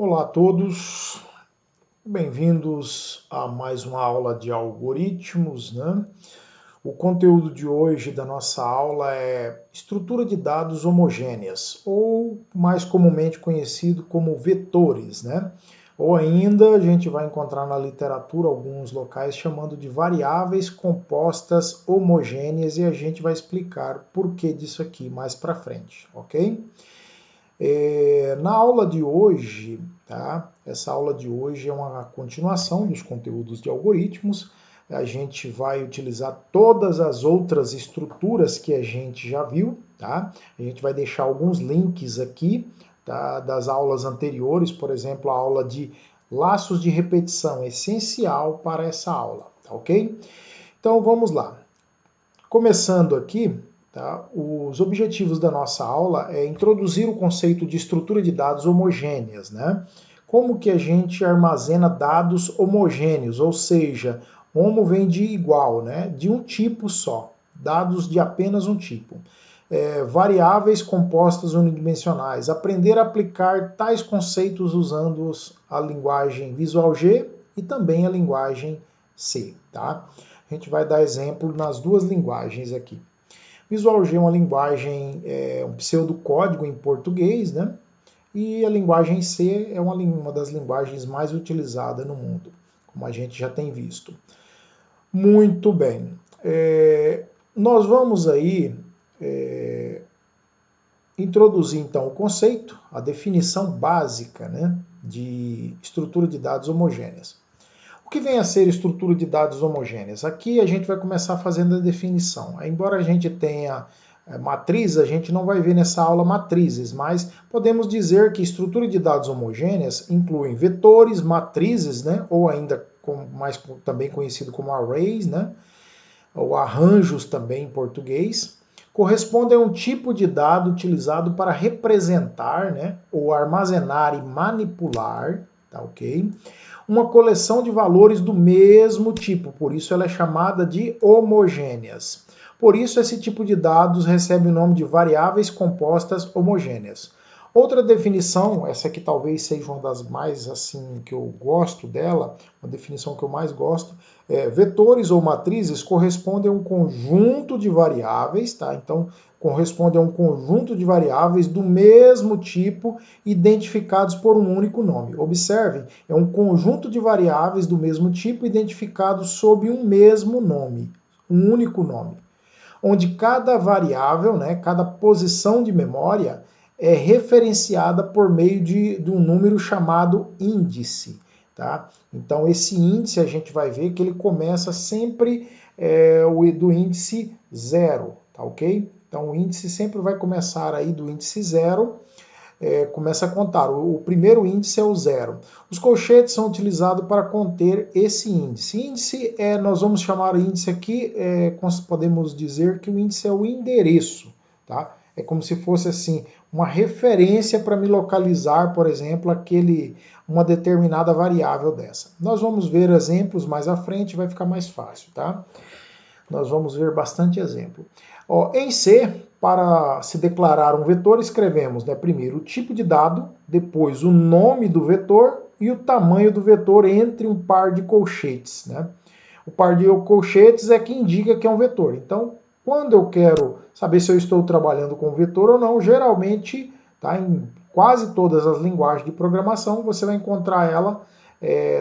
Olá a todos, bem-vindos a mais uma aula de algoritmos, né? O conteúdo de hoje da nossa aula é estrutura de dados homogêneas, ou mais comumente conhecido como vetores, né? Ou ainda a gente vai encontrar na literatura alguns locais chamando de variáveis compostas homogêneas e a gente vai explicar por que disso aqui mais para frente, ok? Na aula de hoje, tá? Essa aula de hoje é uma continuação dos conteúdos de algoritmos. A gente vai utilizar todas as outras estruturas que a gente já viu, tá? A gente vai deixar alguns links aqui, tá? Das aulas anteriores, por exemplo, a aula de laços de repetição, essencial para essa aula, tá ok? Então vamos lá. Começando aqui, tá? Os objetivos da nossa aula é introduzir o conceito de estrutura de dados homogêneas, né? Como que a gente armazena dados homogêneos, ou seja, homo vem de igual, né? De um tipo só, dados de apenas um tipo. Variáveis compostas unidimensionais, aprender a aplicar tais conceitos usando a linguagem Visual G e também a linguagem C, tá? A gente vai dar exemplo nas duas linguagens aqui. Visual G é uma linguagem, um pseudocódigo em português, né? E a linguagem C é uma das linguagens mais utilizadas no mundo, como a gente já tem visto. Muito bem. Nós vamos aí introduzir então o conceito, a definição básica, né, de estrutura de dados homogêneas. O que vem a ser estrutura de dados homogêneas? Aqui a gente vai começar fazendo a definição. Embora a gente tenha matrizes, a gente não vai ver nessa aula matrizes, mas podemos dizer que estrutura de dados homogêneas incluem vetores, matrizes, né, ou ainda também conhecido como arrays, né, ou arranjos também em português, corresponde a um tipo de dado utilizado para representar, né, ou armazenar e manipular, tá ok? Uma coleção de valores do mesmo tipo, por isso ela é chamada de homogêneas. Por isso esse tipo de dados recebe o nome de variáveis compostas homogêneas. Outra definição, essa aqui talvez seja uma das mais assim que eu gosto dela, uma definição que eu mais gosto, vetores ou matrizes correspondem a um conjunto de variáveis, tá? Então, corresponde a um conjunto de variáveis do mesmo tipo, identificados por um único nome. Observem, é um conjunto de variáveis do mesmo tipo, identificados sob um mesmo nome, um único nome, onde cada variável, né, cada posição de memória é referenciada por meio de um número chamado índice. Tá? Então, esse índice a gente vai ver que ele começa sempre do índice 0, tá ok? Então, o índice sempre vai começar aí do índice 0, começa a contar. O primeiro índice é o 0. Os colchetes são utilizados para conter esse índice. Índice, nós vamos chamar o índice aqui, podemos dizer que o índice é o endereço, tá? É como se fosse assim, uma referência para me localizar, por exemplo, uma determinada variável dessa. Nós vamos ver exemplos mais à frente, vai ficar mais fácil, tá? Nós vamos ver bastante exemplo. Em C, para se declarar um vetor, escrevemos, né, primeiro o tipo de dado, depois o nome do vetor e o tamanho do vetor entre um par de colchetes. Né? O par de colchetes é que indica que é um vetor. Então, quando eu quero saber se eu estou trabalhando com vetor ou não, geralmente, tá, em quase todas as linguagens de programação, você vai encontrar ela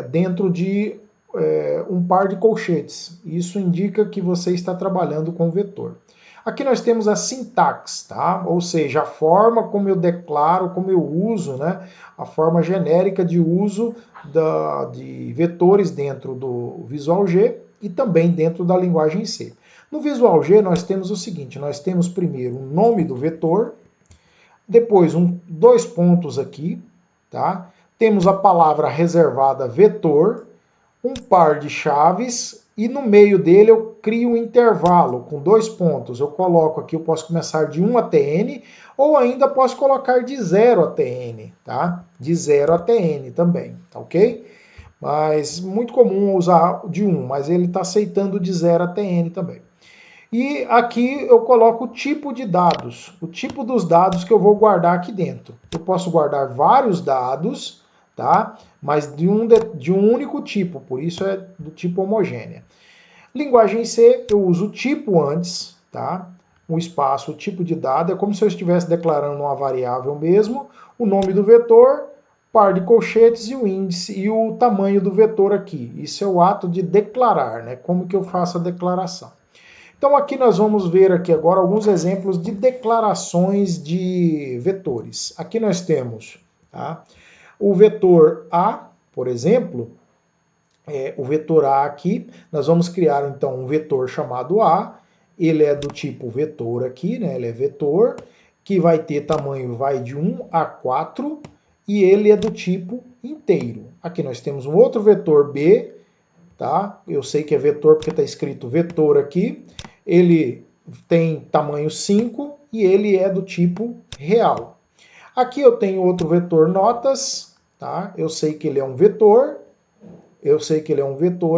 dentro de um par de colchetes. Isso indica que você está trabalhando com vetor. Aqui nós temos a sintaxe, tá? Ou seja, a forma como eu declaro, como eu uso, né? A forma genérica de uso de vetores dentro do Visual G e também dentro da linguagem C. No Visual G nós temos o seguinte, nós temos primeiro o nome do vetor, depois dois pontos aqui, tá? Temos a palavra reservada vetor, um par de chaves e no meio dele eu crio um intervalo com dois pontos. Eu coloco aqui, eu posso começar de 1 até n ou ainda posso colocar de 0 até n, tá? De 0 até n também, tá ok? Mas muito comum usar de 1, mas ele está aceitando de 0 até n também. E aqui eu coloco o tipo de dados, o tipo dos dados que eu vou guardar aqui dentro. Eu posso guardar vários dados, tá? Mas de um único tipo, por isso é do tipo homogênea. Linguagem C, eu uso o tipo antes, tá? O espaço, o tipo de dado, é como se eu estivesse declarando uma variável mesmo, o nome do vetor, par de colchetes e o índice e o tamanho do vetor aqui. Isso é o ato de declarar, né? Como que eu faço a declaração? Então aqui nós vamos ver aqui agora alguns exemplos de declarações de vetores. Aqui nós temos, tá, o vetor A, por exemplo, o vetor A aqui, nós vamos criar então um vetor chamado A, ele é do tipo vetor aqui, né? Ele é vetor, que vai ter tamanho vai de 1 a 4, e ele é do tipo inteiro. Aqui nós temos um outro vetor B, tá? Eu sei que é vetor porque está escrito vetor aqui. Ele tem tamanho 5 e ele é do tipo real. Aqui eu tenho outro vetor notas, tá? Eu sei que ele é um vetor,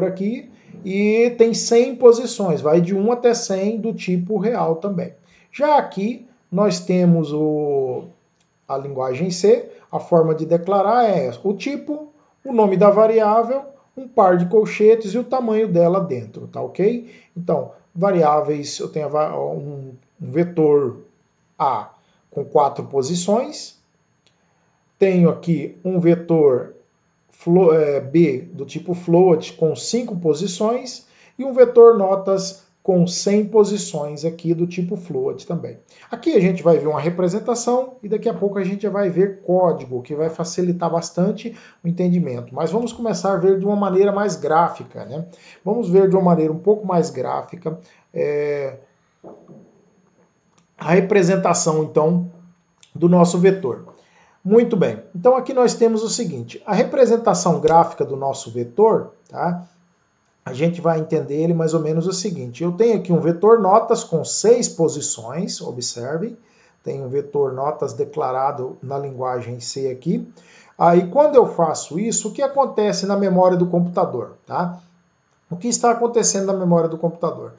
aqui, e tem 100 posições, vai de 1 até 100 do tipo real também. Já aqui nós temos a linguagem C, a forma de declarar é o tipo, o nome da variável, um par de colchetes e o tamanho dela dentro, tá ok? Então, variáveis, eu tenho um vetor A com 4 posições, tenho aqui um vetor B do tipo float com 5 posições e um vetor notas com 100 posições aqui do tipo float também. Aqui a gente vai ver uma representação e daqui a pouco a gente já vai ver código, que vai facilitar bastante o entendimento. Mas vamos começar a ver de uma maneira mais gráfica, né? Vamos ver de uma maneira um pouco mais gráfica a representação, então, do nosso vetor. Muito bem, então aqui nós temos o seguinte, a representação gráfica do nosso vetor, tá? A gente vai entender ele mais ou menos o seguinte, eu tenho aqui um vetor notas com 6 posições, observe, tem um vetor notas declarado na linguagem C aqui. Aí quando eu faço isso, o que acontece na memória do computador, tá? O que está acontecendo na memória do computador?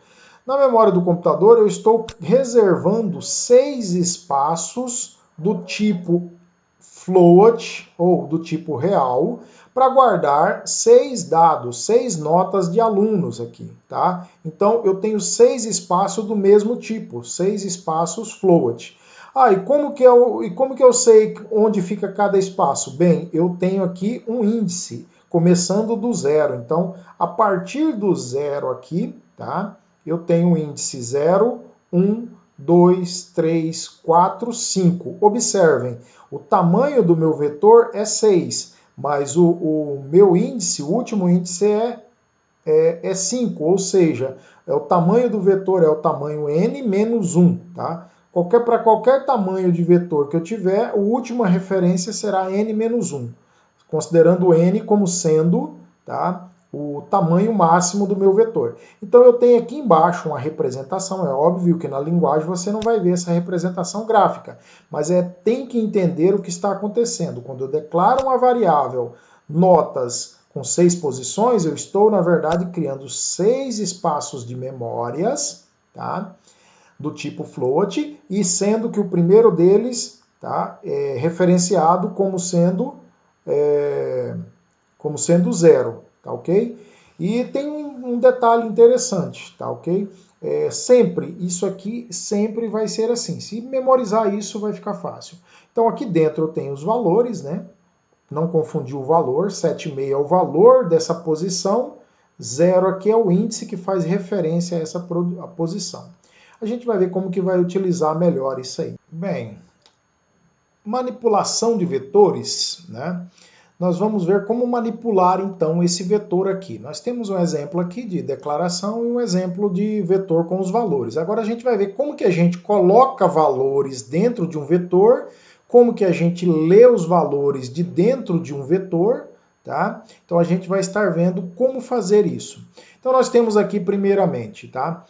Na memória do computador eu estou reservando 6 espaços do tipo float, ou do tipo real, para guardar 6 dados, 6 notas de alunos aqui, tá? Então, eu tenho 6 espaços do mesmo tipo, 6 espaços float. E como que eu sei onde fica cada espaço? Bem, eu tenho aqui um índice, começando do zero. Então, a partir do zero aqui, tá? Eu tenho o índice 0, 1, 2, 3, 4, 5. Observem, o tamanho do meu vetor é 6, mas o meu índice, o último índice é 5, ou seja, o tamanho do vetor é o tamanho n menos 1. Tá? Para qualquer tamanho de vetor que eu tiver, a última referência será n menos 1, considerando n como sendo, tá, o tamanho máximo do meu vetor. Então eu tenho aqui embaixo uma representação, é óbvio que na linguagem você não vai ver essa representação gráfica, mas tem que entender o que está acontecendo. Quando eu declaro uma variável notas com 6 posições, eu estou, na verdade, criando 6 espaços de memórias, tá, do tipo float, e sendo que o primeiro deles, tá, é referenciado como sendo zero, tá ok? E tem um detalhe interessante, tá ok? Sempre, isso aqui sempre vai ser assim. Se memorizar isso, vai ficar fácil. Então aqui dentro eu tenho os valores, né? Não confundir o valor, 7,5 é o valor dessa posição, 0 aqui é o índice que faz referência a essa posição. A gente vai ver como que vai utilizar melhor isso aí. Bem, manipulação de vetores, né? Nós vamos ver como manipular então esse vetor aqui. Nós temos um exemplo aqui de declaração e um exemplo de vetor com os valores. Agora a gente vai ver como que a gente coloca valores dentro de um vetor, como que a gente lê os valores de dentro de um vetor, tá? Então a gente vai estar vendo como fazer isso. Então nós temos aqui primeiramente, tá?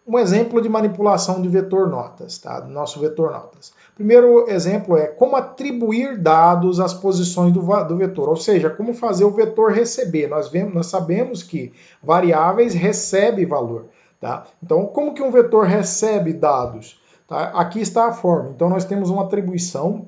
Um exemplo de manipulação de vetor notas, tá? Do nosso vetor notas. Primeiro exemplo é como atribuir dados às posições do vetor, ou seja, como fazer o vetor receber. Nós sabemos que variáveis recebem valor, tá? Então, como que um vetor recebe dados? Tá? Aqui está a forma. Então, nós temos uma atribuição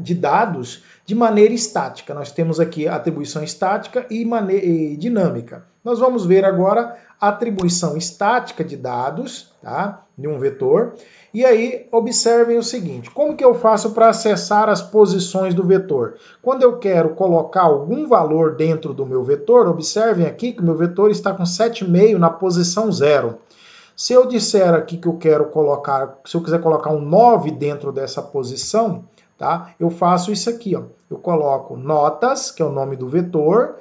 de dados de maneira estática. Nós temos aqui a atribuição estática e dinâmica. Nós vamos ver agora a atribuição estática de dados, tá? De um vetor. E aí, observem o seguinte, como que eu faço para acessar as posições do vetor? Quando eu quero colocar algum valor dentro do meu vetor, observem aqui que o meu vetor está com 7,5 na posição 0. Se eu disser aqui que eu quero colocar, se eu quiser colocar um 9 dentro dessa posição, tá? Eu faço isso aqui, ó. Eu coloco notas, que é o nome do vetor,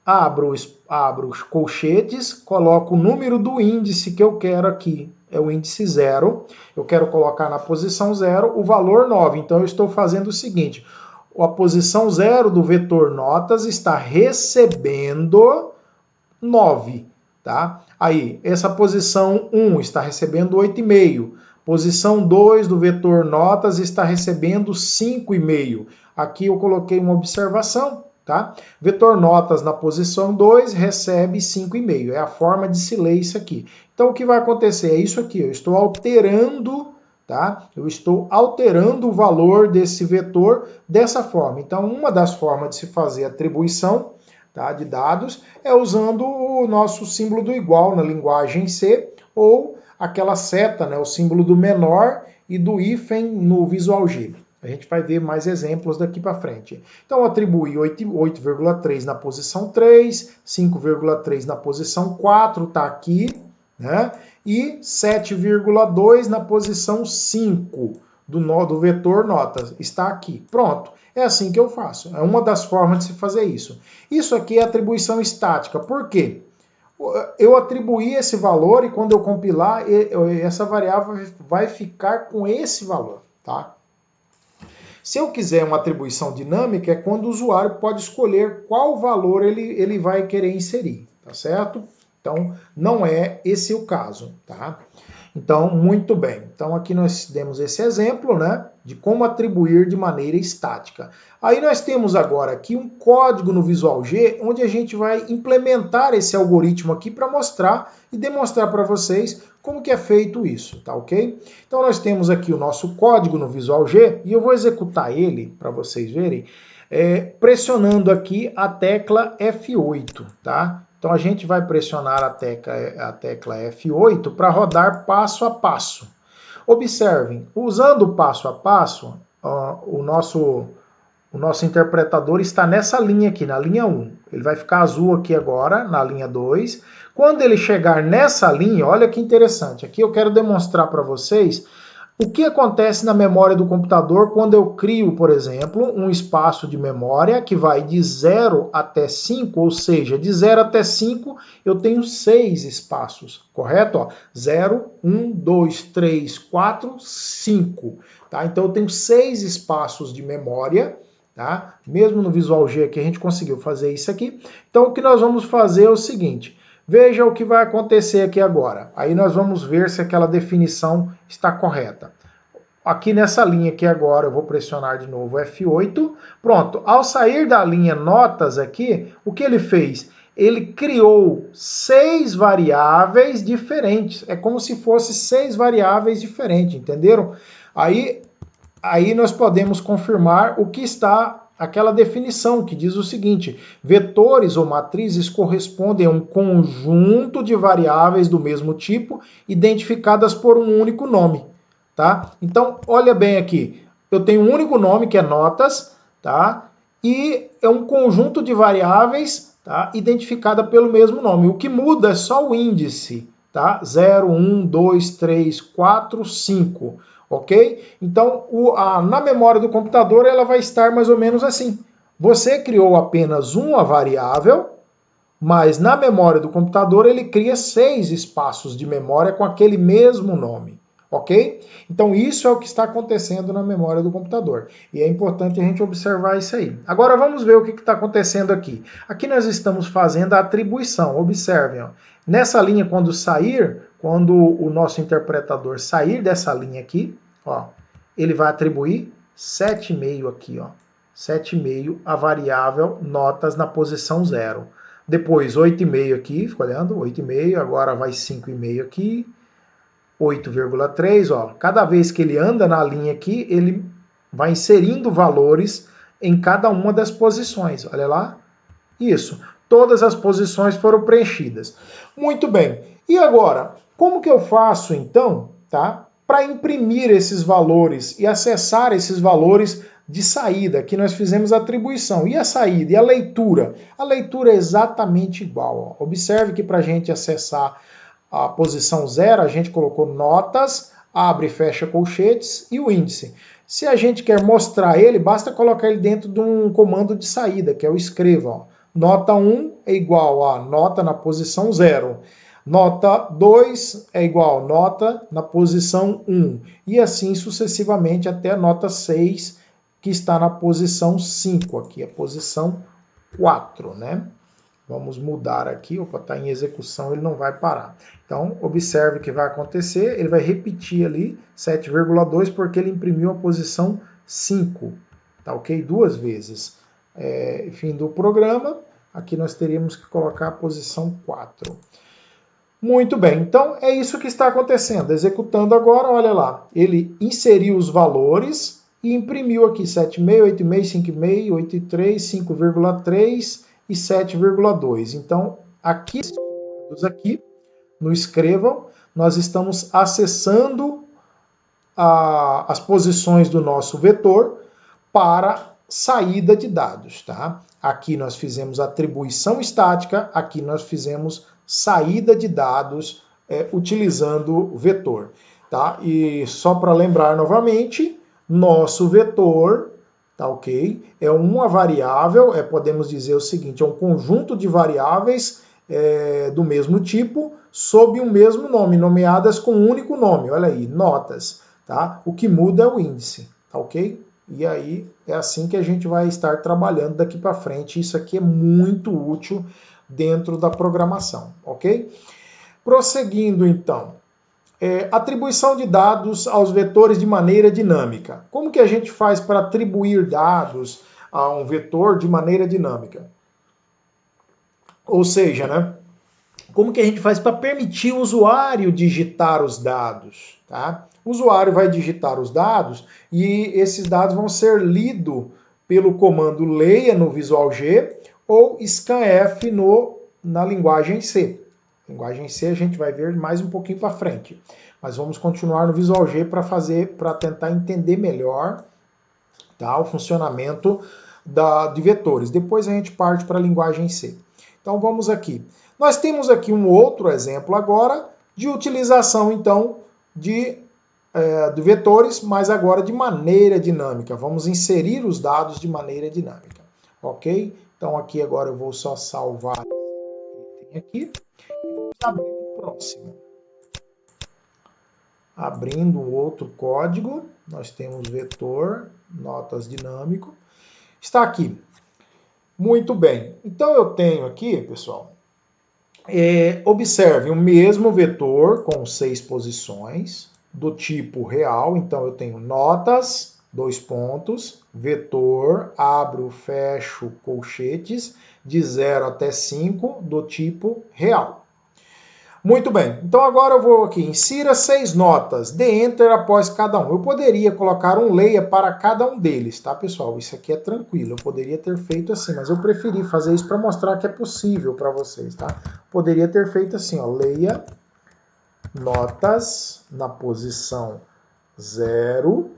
abro os colchetes, coloco o número do índice que eu quero aqui, é o índice 0. Eu quero colocar na posição 0 o valor 9. Então eu estou fazendo o seguinte, a posição 0 do vetor notas está recebendo 9, tá? Aí, essa posição 1 está recebendo 8,5. Posição 2 do vetor notas está recebendo 5,5. Aqui eu coloquei uma observação, tá? Vetor notas na posição 2 recebe 5,5. É a forma de se ler isso aqui. Então o que vai acontecer é isso aqui, eu estou alterando, tá? Eu estou alterando o valor desse vetor dessa forma. Então uma das formas de se fazer atribuição, tá, de dados é usando o nosso símbolo do igual na linguagem C ou aquela seta, né, o símbolo do menor e do hífen no Visual G. A gente vai ver mais exemplos daqui para frente. Então, atribuir 8,3 na posição 3, 5,3 na posição 4, está aqui, né? E 7,2 na posição 5 do vetor notas, está aqui. Pronto. É assim que eu faço. É uma das formas de se fazer isso. Isso aqui é atribuição estática. Por quê? Eu atribuí esse valor e quando eu compilar, essa variável vai ficar com esse valor, tá? Se eu quiser uma atribuição dinâmica, é quando o usuário pode escolher qual valor ele vai querer inserir, tá certo? Então, não é esse o caso, tá? Então, muito bem. Então, aqui nós demos esse exemplo, né, de como atribuir de maneira estática. Aí nós temos agora aqui um código no Visual G, onde a gente vai implementar esse algoritmo aqui para mostrar e demonstrar para vocês como que é feito isso, tá ok? Então, nós temos aqui o nosso código no Visual G, e eu vou executar ele para vocês verem, pressionando aqui a tecla F8, tá? Então a gente vai pressionar a tecla F8 para rodar passo a passo. Observem, usando o passo a passo, o nosso interpretador está nessa linha aqui, na linha 1. Ele vai ficar azul aqui agora, na linha 2. Quando ele chegar nessa linha, olha que interessante, aqui eu quero demonstrar para vocês o que acontece na memória do computador quando eu crio, por exemplo, um espaço de memória que vai de 0 até 5, ou seja, de 0 até 5 eu tenho 6 espaços, correto? Ó, 0, 1, 2, 3, 4, 5. Tá? Então eu tenho 6 espaços de memória, tá? Mesmo no Visual G aqui a gente conseguiu fazer isso aqui. Então o que nós vamos fazer é o seguinte, veja o que vai acontecer aqui agora. Aí nós vamos ver se aquela definição está correta. Aqui nessa linha aqui agora, eu vou pressionar de novo F8. Pronto, ao sair da linha notas aqui, o que ele fez? Ele criou 6 variáveis diferentes. É como se fosse 6 variáveis diferentes, entenderam? Aí nós podemos confirmar o que está aquela definição que diz o seguinte, vetores ou matrizes correspondem a um conjunto de variáveis do mesmo tipo identificadas por um único nome, tá? Então, olha bem aqui, eu tenho um único nome que é notas, tá? E é um conjunto de variáveis, tá? Identificada pelo mesmo nome. O que muda é só o índice, tá? 0, 1, 2, 3, 4, 5. Ok? Então, na memória do computador, ela vai estar mais ou menos assim. Você criou apenas uma variável, mas na memória do computador ele cria 6 espaços de memória com aquele mesmo nome. Ok? Então, isso é o que está acontecendo na memória do computador. E é importante a gente observar isso aí. Agora, vamos ver o que está acontecendo aqui. Aqui nós estamos fazendo a atribuição. Observem, ó. Nessa linha, quando o nosso interpretador sair dessa linha aqui, ó, ele vai atribuir 7,5 aqui, ó. 7,5 a variável notas na posição 0. Depois 8,5 aqui, fica olhando, 8,5, agora vai 5,5 aqui, 8,3, ó. Cada vez que ele anda na linha aqui, ele vai inserindo valores em cada uma das posições. Olha lá. Isso. Todas as posições foram preenchidas. Muito bem. E agora, como que eu faço então, tá? Para imprimir esses valores e acessar esses valores de saída. Aqui nós fizemos a atribuição. E a saída? E a leitura? A leitura é exatamente igual. Ó. Observe que para a gente acessar a posição 0, a gente colocou notas, abre e fecha colchetes e o índice. Se a gente quer mostrar ele, basta colocar ele dentro de um comando de saída, que é o escreva. Ó. Nota 1 é igual a nota na posição 0. Nota 2 é igual a nota na posição 1. E assim sucessivamente até a nota 6, que está na posição 5. Aqui é a posição 4, né? Vamos mudar aqui, opa, está em execução, ele não vai parar. Então, observe o que vai acontecer, ele vai repetir ali 7,2 porque ele imprimiu a posição 5, tá ok? 2 vezes. Fim do programa, aqui nós teríamos que colocar a posição 4. Muito bem, então é isso que está acontecendo. Executando agora, olha lá, ele inseriu os valores e imprimiu aqui 7,5, 8,5, 5,5, 8,3, 5,3 e 7,2. Então, aqui no escrevam, nós estamos acessando as posições do nosso vetor para saída de dados, tá? Aqui nós fizemos atribuição estática, aqui nós fizemos saída de dados utilizando o vetor, tá? E só para lembrar novamente, nosso vetor, tá ok? É uma variável, podemos dizer o seguinte, é um conjunto de variáveis do mesmo tipo, sob um mesmo nome, nomeadas com um único nome, olha aí, notas, tá? O que muda é o índice, tá ok? E aí é assim que a gente vai estar trabalhando daqui para frente. Isso aqui é muito útil dentro da programação, ok? Prosseguindo então, atribuição de dados aos vetores de maneira dinâmica. Como que a gente faz para atribuir dados a um vetor de maneira dinâmica? Ou seja, né? Como que a gente faz para permitir o usuário digitar os dados, tá? O usuário vai digitar os dados e esses dados vão ser lidos pelo comando leia no Visual G ou scanf na linguagem C. Linguagem C a gente vai ver mais um pouquinho para frente, mas vamos continuar no Visual G para tentar entender melhor, tá, o funcionamento de vetores. Depois a gente parte para a linguagem C. Então vamos aqui. Nós temos aqui um outro exemplo agora de utilização, então, de vetores, mas agora de maneira dinâmica. Vamos inserir os dados de maneira dinâmica, ok? Então aqui agora eu vou só salvar aqui e vamos abrir o próximo. Abrindo um outro código, nós temos vetor, notas dinâmico. Está aqui. Muito bem. Então eu tenho aqui, pessoal, observe o mesmo vetor com 6 posições do tipo real. Então eu tenho notas, 2 pontos, vetor, abro, fecho, colchetes, de 0 até 5 do tipo real. Muito bem, então agora eu vou aqui, insira 6 notas, dê enter após cada um. Eu poderia colocar um leia para cada um deles, tá pessoal? Isso aqui é tranquilo, eu poderia ter feito assim, mas eu preferi fazer isso para mostrar que é possível para vocês, tá? Poderia ter feito assim, ó, leia notas na posição 0,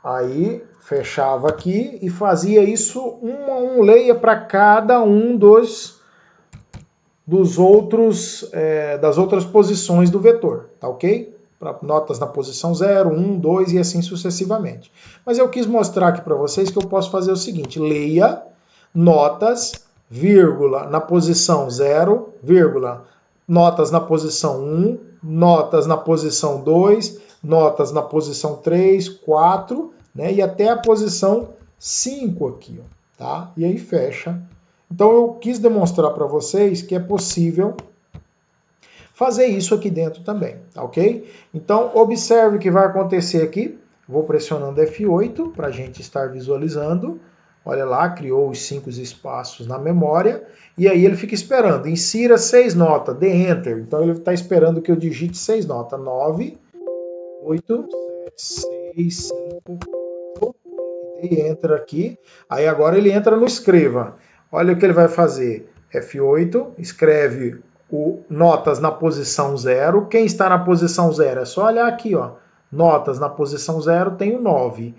aí fechava aqui e fazia isso um leia para cada um dos outros, das outras posições do vetor, tá ok? Para notas na posição 0, 1, 2 e assim sucessivamente. Mas eu quis mostrar aqui para vocês que eu posso fazer o seguinte, leia notas, vírgula, na posição 0, vírgula, notas na posição 1, notas na posição 2, notas na posição 3, 4, né, e até a posição 5 aqui, ó, tá? E aí fecha. Então eu quis demonstrar para vocês que é possível fazer isso aqui dentro também, tá ok? Então observe o que vai acontecer aqui. Vou pressionando F8 para a gente estar visualizando. Olha lá, criou os 5 espaços na memória. E aí ele fica esperando. Insira 6 notas, dê Enter. Então ele está esperando que eu digite 6 notas. 9, 8, 7, 6, 5, ok? Entra aqui, aí agora ele entra no escreva. Olha o que ele vai fazer. F8, escreve o notas na posição 0. Quem está na posição 0? É só olhar aqui, ó. Notas na posição 0 tem o 9.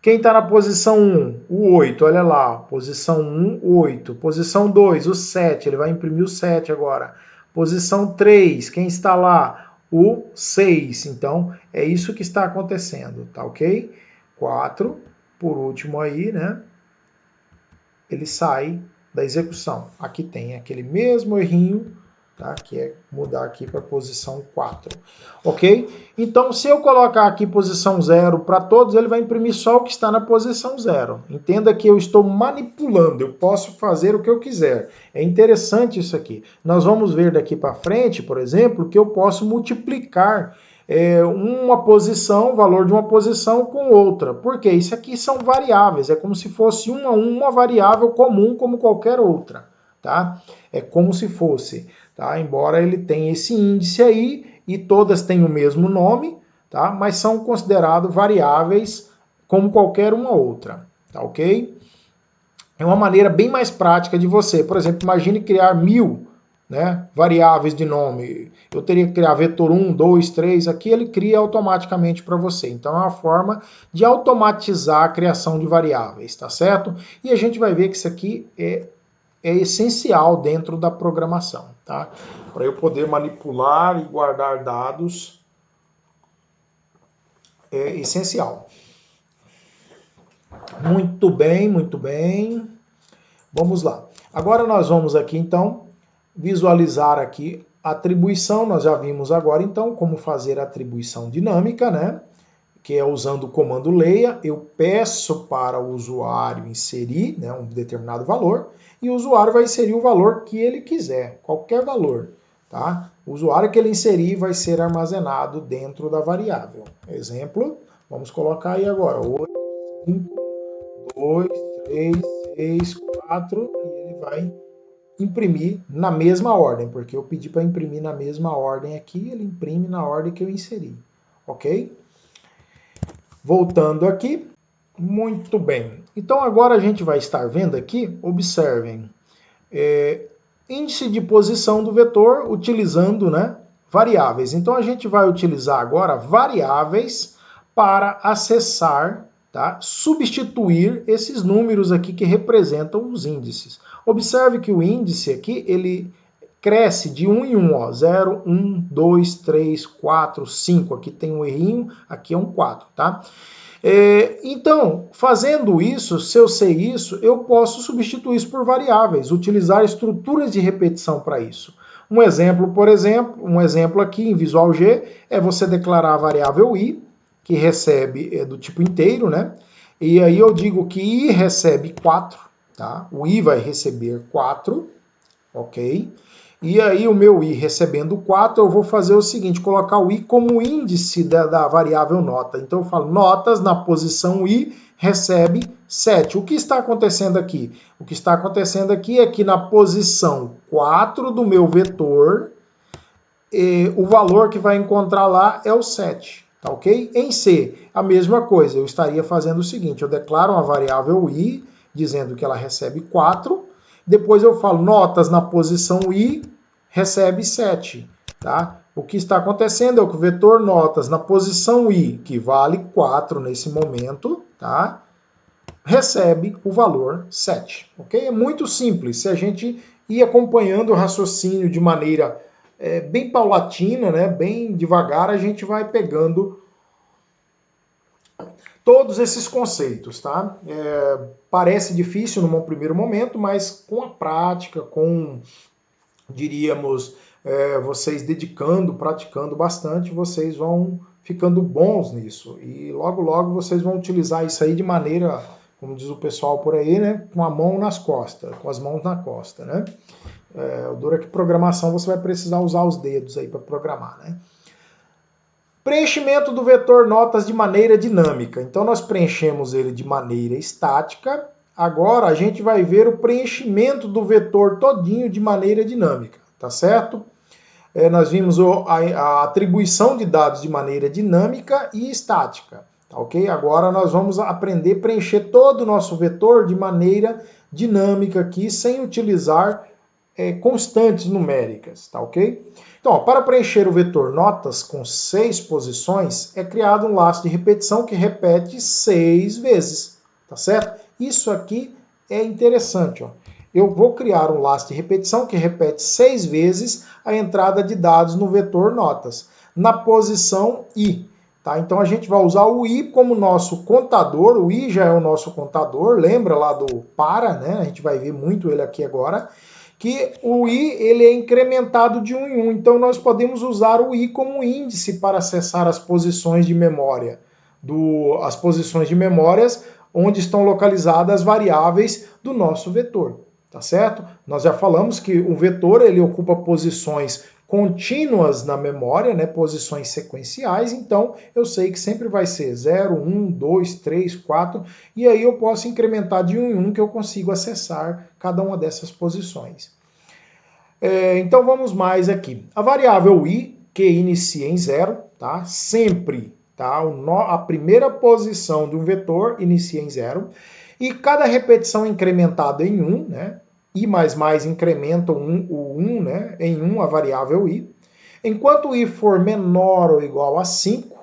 Quem está na posição 1? O 8, olha lá. Posição 1, o 8. Posição 2, o 7. Ele vai imprimir o 7 agora. Posição 3, quem está lá? O 6. Então, é isso que está acontecendo, tá ok? 4, por último aí, né? Ele sai da execução. Aqui tem aquele mesmo errinho, tá? Que é mudar aqui para posição 4, ok? Então, se eu colocar aqui posição 0 para todos, ele vai imprimir só o que está na posição 0. Entenda que eu estou manipulando, eu posso fazer o que eu quiser. É interessante isso aqui. Nós vamos ver daqui para frente, por exemplo, que eu posso multiplicar uma posição, o valor de uma posição com outra. Porque isso aqui são variáveis, é como se fosse uma variável comum como qualquer outra, tá? É como se fosse, tá? Embora ele tenha esse índice aí e todas têm o mesmo nome, tá? Mas são considerados variáveis como qualquer uma outra, tá ok? É uma maneira bem mais prática de você, por exemplo, imagine criar 1000, né, variáveis de nome. Eu teria que criar vetor 1, 2, 3, aqui ele cria automaticamente para você. Então é uma forma de automatizar a criação de variáveis, tá certo? E a gente vai ver que isso aqui é essencial dentro da programação, tá? Para eu poder manipular e guardar dados é essencial. Muito bem, muito bem. Vamos lá. Agora nós vamos aqui então visualizar aqui a atribuição. Nós já vimos agora então como fazer a atribuição dinâmica, né? Que é usando o comando leia, eu peço para o usuário inserir, né, um determinado valor e o usuário vai inserir o valor que ele quiser, qualquer valor, tá? O usuário que ele inserir vai ser armazenado dentro da variável. Exemplo, vamos colocar aí agora 8, 5, 2, 3, 6, 4 e ele vai imprimir na mesma ordem, porque eu pedi para imprimir na mesma ordem aqui, ele imprime na ordem que eu inseri, ok? Voltando aqui, muito bem. Então agora a gente vai estar vendo aqui, observem, índice de posição do vetor utilizando, né, variáveis. Então a gente vai utilizar agora variáveis para acessar, tá, substituir esses números aqui que representam os índices. Observe que o índice aqui, ele cresce de 1 em 1, ó, 0, 1, 2, 3, 4, 5, aqui tem um errinho, aqui é um 4, tá? Então, fazendo isso, se eu sei isso, eu posso substituir isso por variáveis, utilizar estruturas de repetição para isso. Um exemplo, por exemplo, um exemplo aqui em Visual G é você declarar a variável i, que recebe do tipo inteiro, né? E aí eu digo que i recebe 4, tá? O i vai receber 4, ok? E aí o meu i recebendo 4, eu vou fazer o seguinte, colocar o i como índice da variável nota. Então eu falo, notas na posição i recebe 7. O que está acontecendo aqui? O que está acontecendo aqui é que na posição 4 do meu vetor, o valor que vai encontrar lá é o 7. Tá ok? Em C, a mesma coisa. Eu estaria fazendo o seguinte, eu declaro uma variável i, dizendo que ela recebe 4, depois eu falo notas na posição i recebe 7, tá? O que está acontecendo é que o vetor notas na posição i, que vale 4 nesse momento, tá? Recebe o valor 7, ok? É muito simples. Se a gente ir acompanhando o raciocínio de maneira bem paulatina, né? Bem devagar, a gente vai pegando todos esses conceitos, tá? Parece difícil num primeiro momento, mas com a prática, com, diríamos, vocês dedicando, praticando bastante, vocês vão ficando bons nisso. E logo, logo vocês vão utilizar isso aí de maneira, como diz o pessoal por aí, né? Com a mão nas costas, com as mãos na costa, né? Dura que programação você vai precisar usar os dedos aí para programar, né? Preenchimento do vetor notas de maneira dinâmica. Então, nós preenchemos ele de maneira estática. Agora, a gente vai ver o preenchimento do vetor todinho de maneira dinâmica, tá certo? Nós vimos a atribuição de dados de maneira dinâmica e estática, tá tá ok? Agora nós vamos aprender a preencher todo o nosso vetor de maneira dinâmica aqui, sem utilizar constantes numéricas, tá ok? Então, ó, para preencher o vetor notas com 6 posições, é criado um laço de repetição que repete 6 vezes, tá certo? Isso aqui é interessante, ó. Eu vou criar um laço de repetição que repete 6 vezes a entrada de dados no vetor notas, na posição i. Tá? Então a gente vai usar o i como nosso contador, o i já é o nosso contador, lembra lá do para, né? A gente vai ver muito ele aqui agora, que o i ele é incrementado de 1 em 1, então nós podemos usar o i como índice para acessar as posições de memória, as posições de memórias onde estão localizadas as variáveis do nosso vetor, tá certo? Nós já falamos que o vetor ele ocupa posições contínuas na memória, né, posições sequenciais, então eu sei que sempre vai ser 0, 1, 2, 3, 4, e aí eu posso incrementar de 1 em 1 que eu consigo acessar cada uma dessas posições. Então vamos mais aqui. A variável i, que inicia em 0, tá? Sempre, tá? A primeira posição de um vetor inicia em 0, e cada repetição incrementada em 1, né? I mais incrementa o 1, né? Em 1 a variável i. Enquanto i for menor ou igual a 5,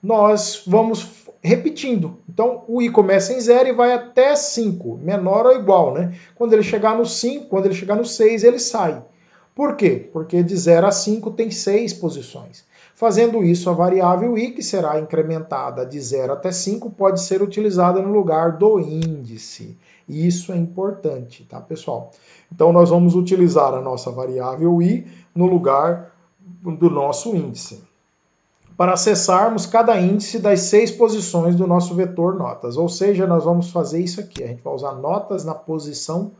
nós vamos repetindo. Então, o i começa em 0 e vai até 5, menor ou igual, né? Quando ele chegar no 5, quando ele chegar no 6, ele sai. Por quê? Porque de 0 a 5 tem 6 posições. Fazendo isso, a variável i, que será incrementada de 0 até 5, pode ser utilizada no lugar do índice. E isso é importante, tá, pessoal? Então, nós vamos utilizar a nossa variável i no lugar do nosso índice, para acessarmos cada índice das 6 posições do nosso vetor notas. Ou seja, nós vamos fazer isso aqui. A gente vai usar notas na posição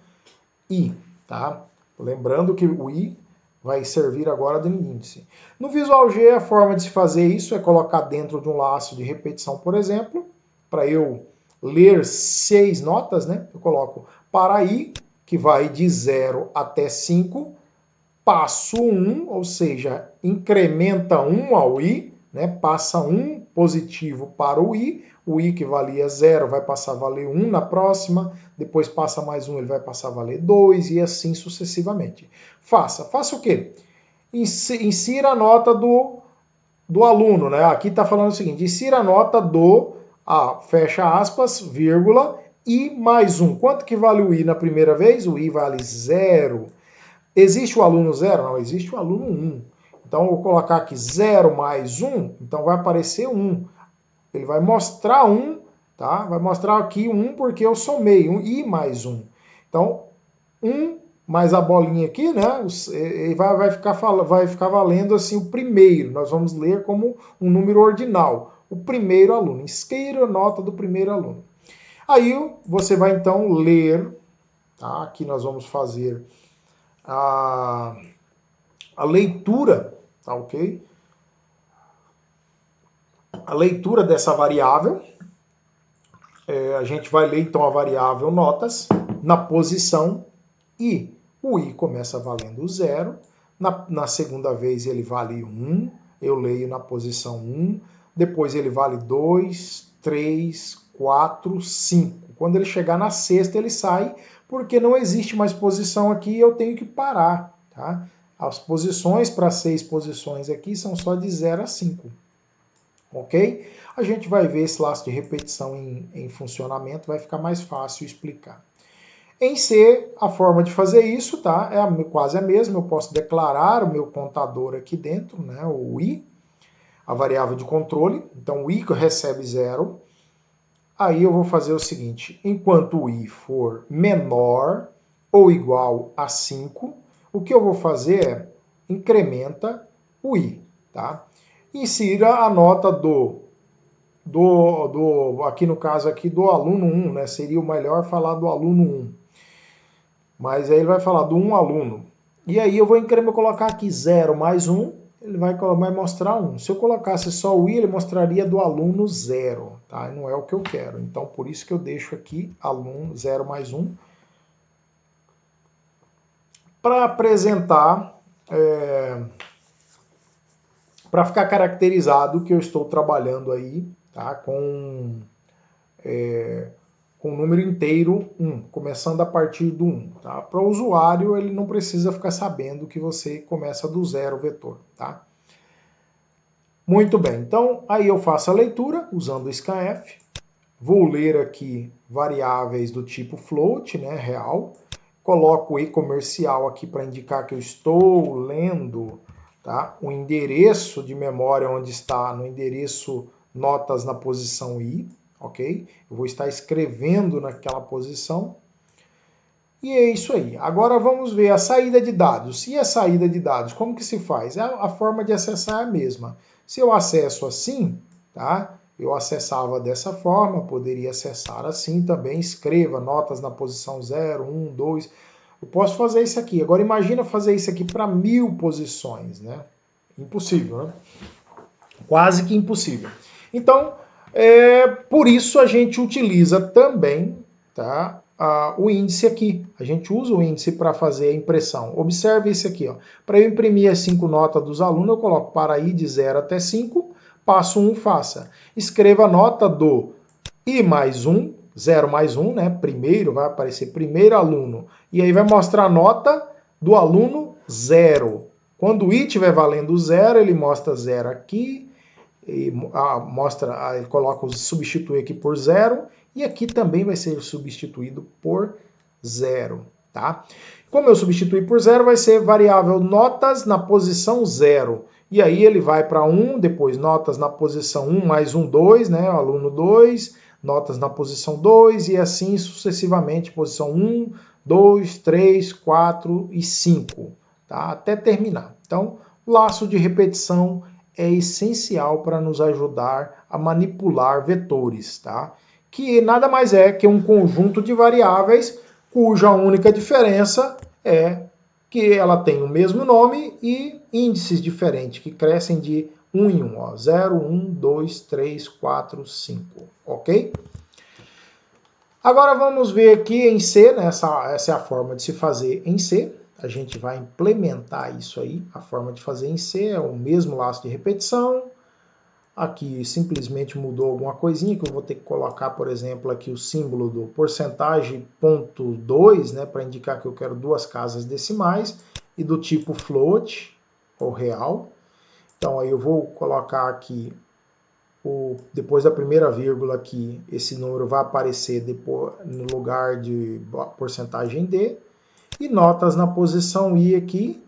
i, tá? Lembrando que o i vai servir agora de índice. No Visual G, a forma de se fazer isso é colocar dentro de um laço de repetição, por exemplo, para eu ler 6 notas, né? Eu coloco para i, que vai de 0 até 5, passo 1, ou seja, incrementa 1 ao i, né? Passa 1 positivo para o i que valia 0 vai passar a valer 1 na próxima, depois passa mais 1, ele vai passar a valer 2 e assim sucessivamente. Faça o quê? Insira a nota do aluno, né? Aqui está falando o seguinte, insira a nota fecha aspas, vírgula, i mais 1. Quanto que vale o i na primeira vez? O i vale 0. Existe o aluno 0? Não, existe o aluno 1. Então, eu vou colocar aqui 0 mais 1, então vai aparecer 1. Ele vai mostrar 1, tá? Vai mostrar aqui 1 porque eu somei, i mais 1. Então, 1 mais a bolinha aqui, né? Vai ficar valendo assim o primeiro. Nós vamos ler como um número ordinal. O primeiro aluno. Insira a nota do primeiro aluno. Aí você vai então ler, tá? Aqui nós vamos fazer a leitura, tá ok? A leitura dessa variável. A gente vai ler então a variável notas na posição i. O i começa valendo 0, na segunda vez ele vale 1, eu leio na posição 1, depois ele vale 2, 3, 4, 5. Quando ele chegar na sexta ele sai, porque não existe mais posição aqui e eu tenho que parar, tá? As posições para 6 posições aqui são só de 0 a 5. Ok? A gente vai ver esse laço de repetição em funcionamento, vai ficar mais fácil explicar. Em C, a forma de fazer isso, tá? É quase a mesma. Eu posso declarar o meu contador aqui dentro, né? O i, a variável de controle. Então, o i recebe 0. Aí eu vou fazer o seguinte: enquanto o i for menor ou igual a 5, o que eu vou fazer é incrementa o i, tá? Insira a nota aqui no caso aqui do aluno 1, né? Seria o melhor falar do aluno 1. Mas aí ele vai falar do 1 aluno. E aí eu vou colocar aqui 0 mais 1, ele vai mostrar 1. Se eu colocasse só o i, ele mostraria do aluno 0, tá? Não é o que eu quero. Então, por isso que eu deixo aqui aluno 0 mais 1. Para apresentar, para ficar caracterizado que eu estou trabalhando aí, tá? Com o número inteiro 1, começando a partir do 1. Tá? Para o usuário, ele não precisa ficar sabendo que você começa do zero o vetor. Tá? Muito bem, então aí eu faço a leitura usando o scanf. Vou ler aqui variáveis do tipo float, né, real. Coloco o e-comercial aqui para indicar que eu estou lendo, tá, o endereço de memória onde está no endereço notas na posição i, ok? Eu vou estar escrevendo naquela posição. E é isso aí. Agora vamos ver a saída de dados. E a saída de dados, como que se faz? A forma de acessar é a mesma. Se eu acesso assim, tá? Eu acessava dessa forma, poderia acessar assim também. Escreva notas na posição 0, 1, 2. Eu posso fazer isso aqui. Agora imagina fazer isso aqui para 1000 posições, né? Impossível, né? Quase que impossível. Então, por isso a gente utiliza também, tá, o índice aqui. A gente usa o índice para fazer a impressão. Observe isso aqui. Para eu imprimir as 5 notas dos alunos, eu coloco para i de 0 até 5, passo 1, faça. Escreva a nota do i mais 1, 0 mais 1, né? Primeiro, vai aparecer primeiro aluno. E aí vai mostrar a nota do aluno 0. Quando o i estiver valendo 0, ele mostra 0 aqui, e ele coloca substitui aqui por 0, e aqui também vai ser substituído por 0, tá? Como eu substituí por 0, vai ser variável notas na posição 0. E aí ele vai para 1, depois notas na posição 1 mais 1, 2, né? O aluno 2, notas na posição 2 e assim sucessivamente, posição 1, 2, 3, 4 e 5, tá? Até terminar. Então, o laço de repetição é essencial para nos ajudar a manipular vetores, tá? Que nada mais é que um conjunto de variáveis cuja única diferença é que ela tem o mesmo nome e índices diferentes, que crescem de 1 em 1, ó, 0, 1, 2, 3, 4, 5, ok? Agora vamos ver aqui em C, né? Essa é a forma de se fazer em C. A gente vai implementar isso aí. A forma de fazer em C é o mesmo laço de repetição. Aqui simplesmente mudou alguma coisinha, que eu vou ter que colocar, por exemplo, aqui o símbolo do porcentagem ponto 2, né, para indicar que eu quero duas casas decimais, e do tipo float, ou real. Então aí eu vou colocar aqui, depois da primeira vírgula aqui, esse número vai aparecer depois, no lugar de porcentagem D, e notas na posição I aqui,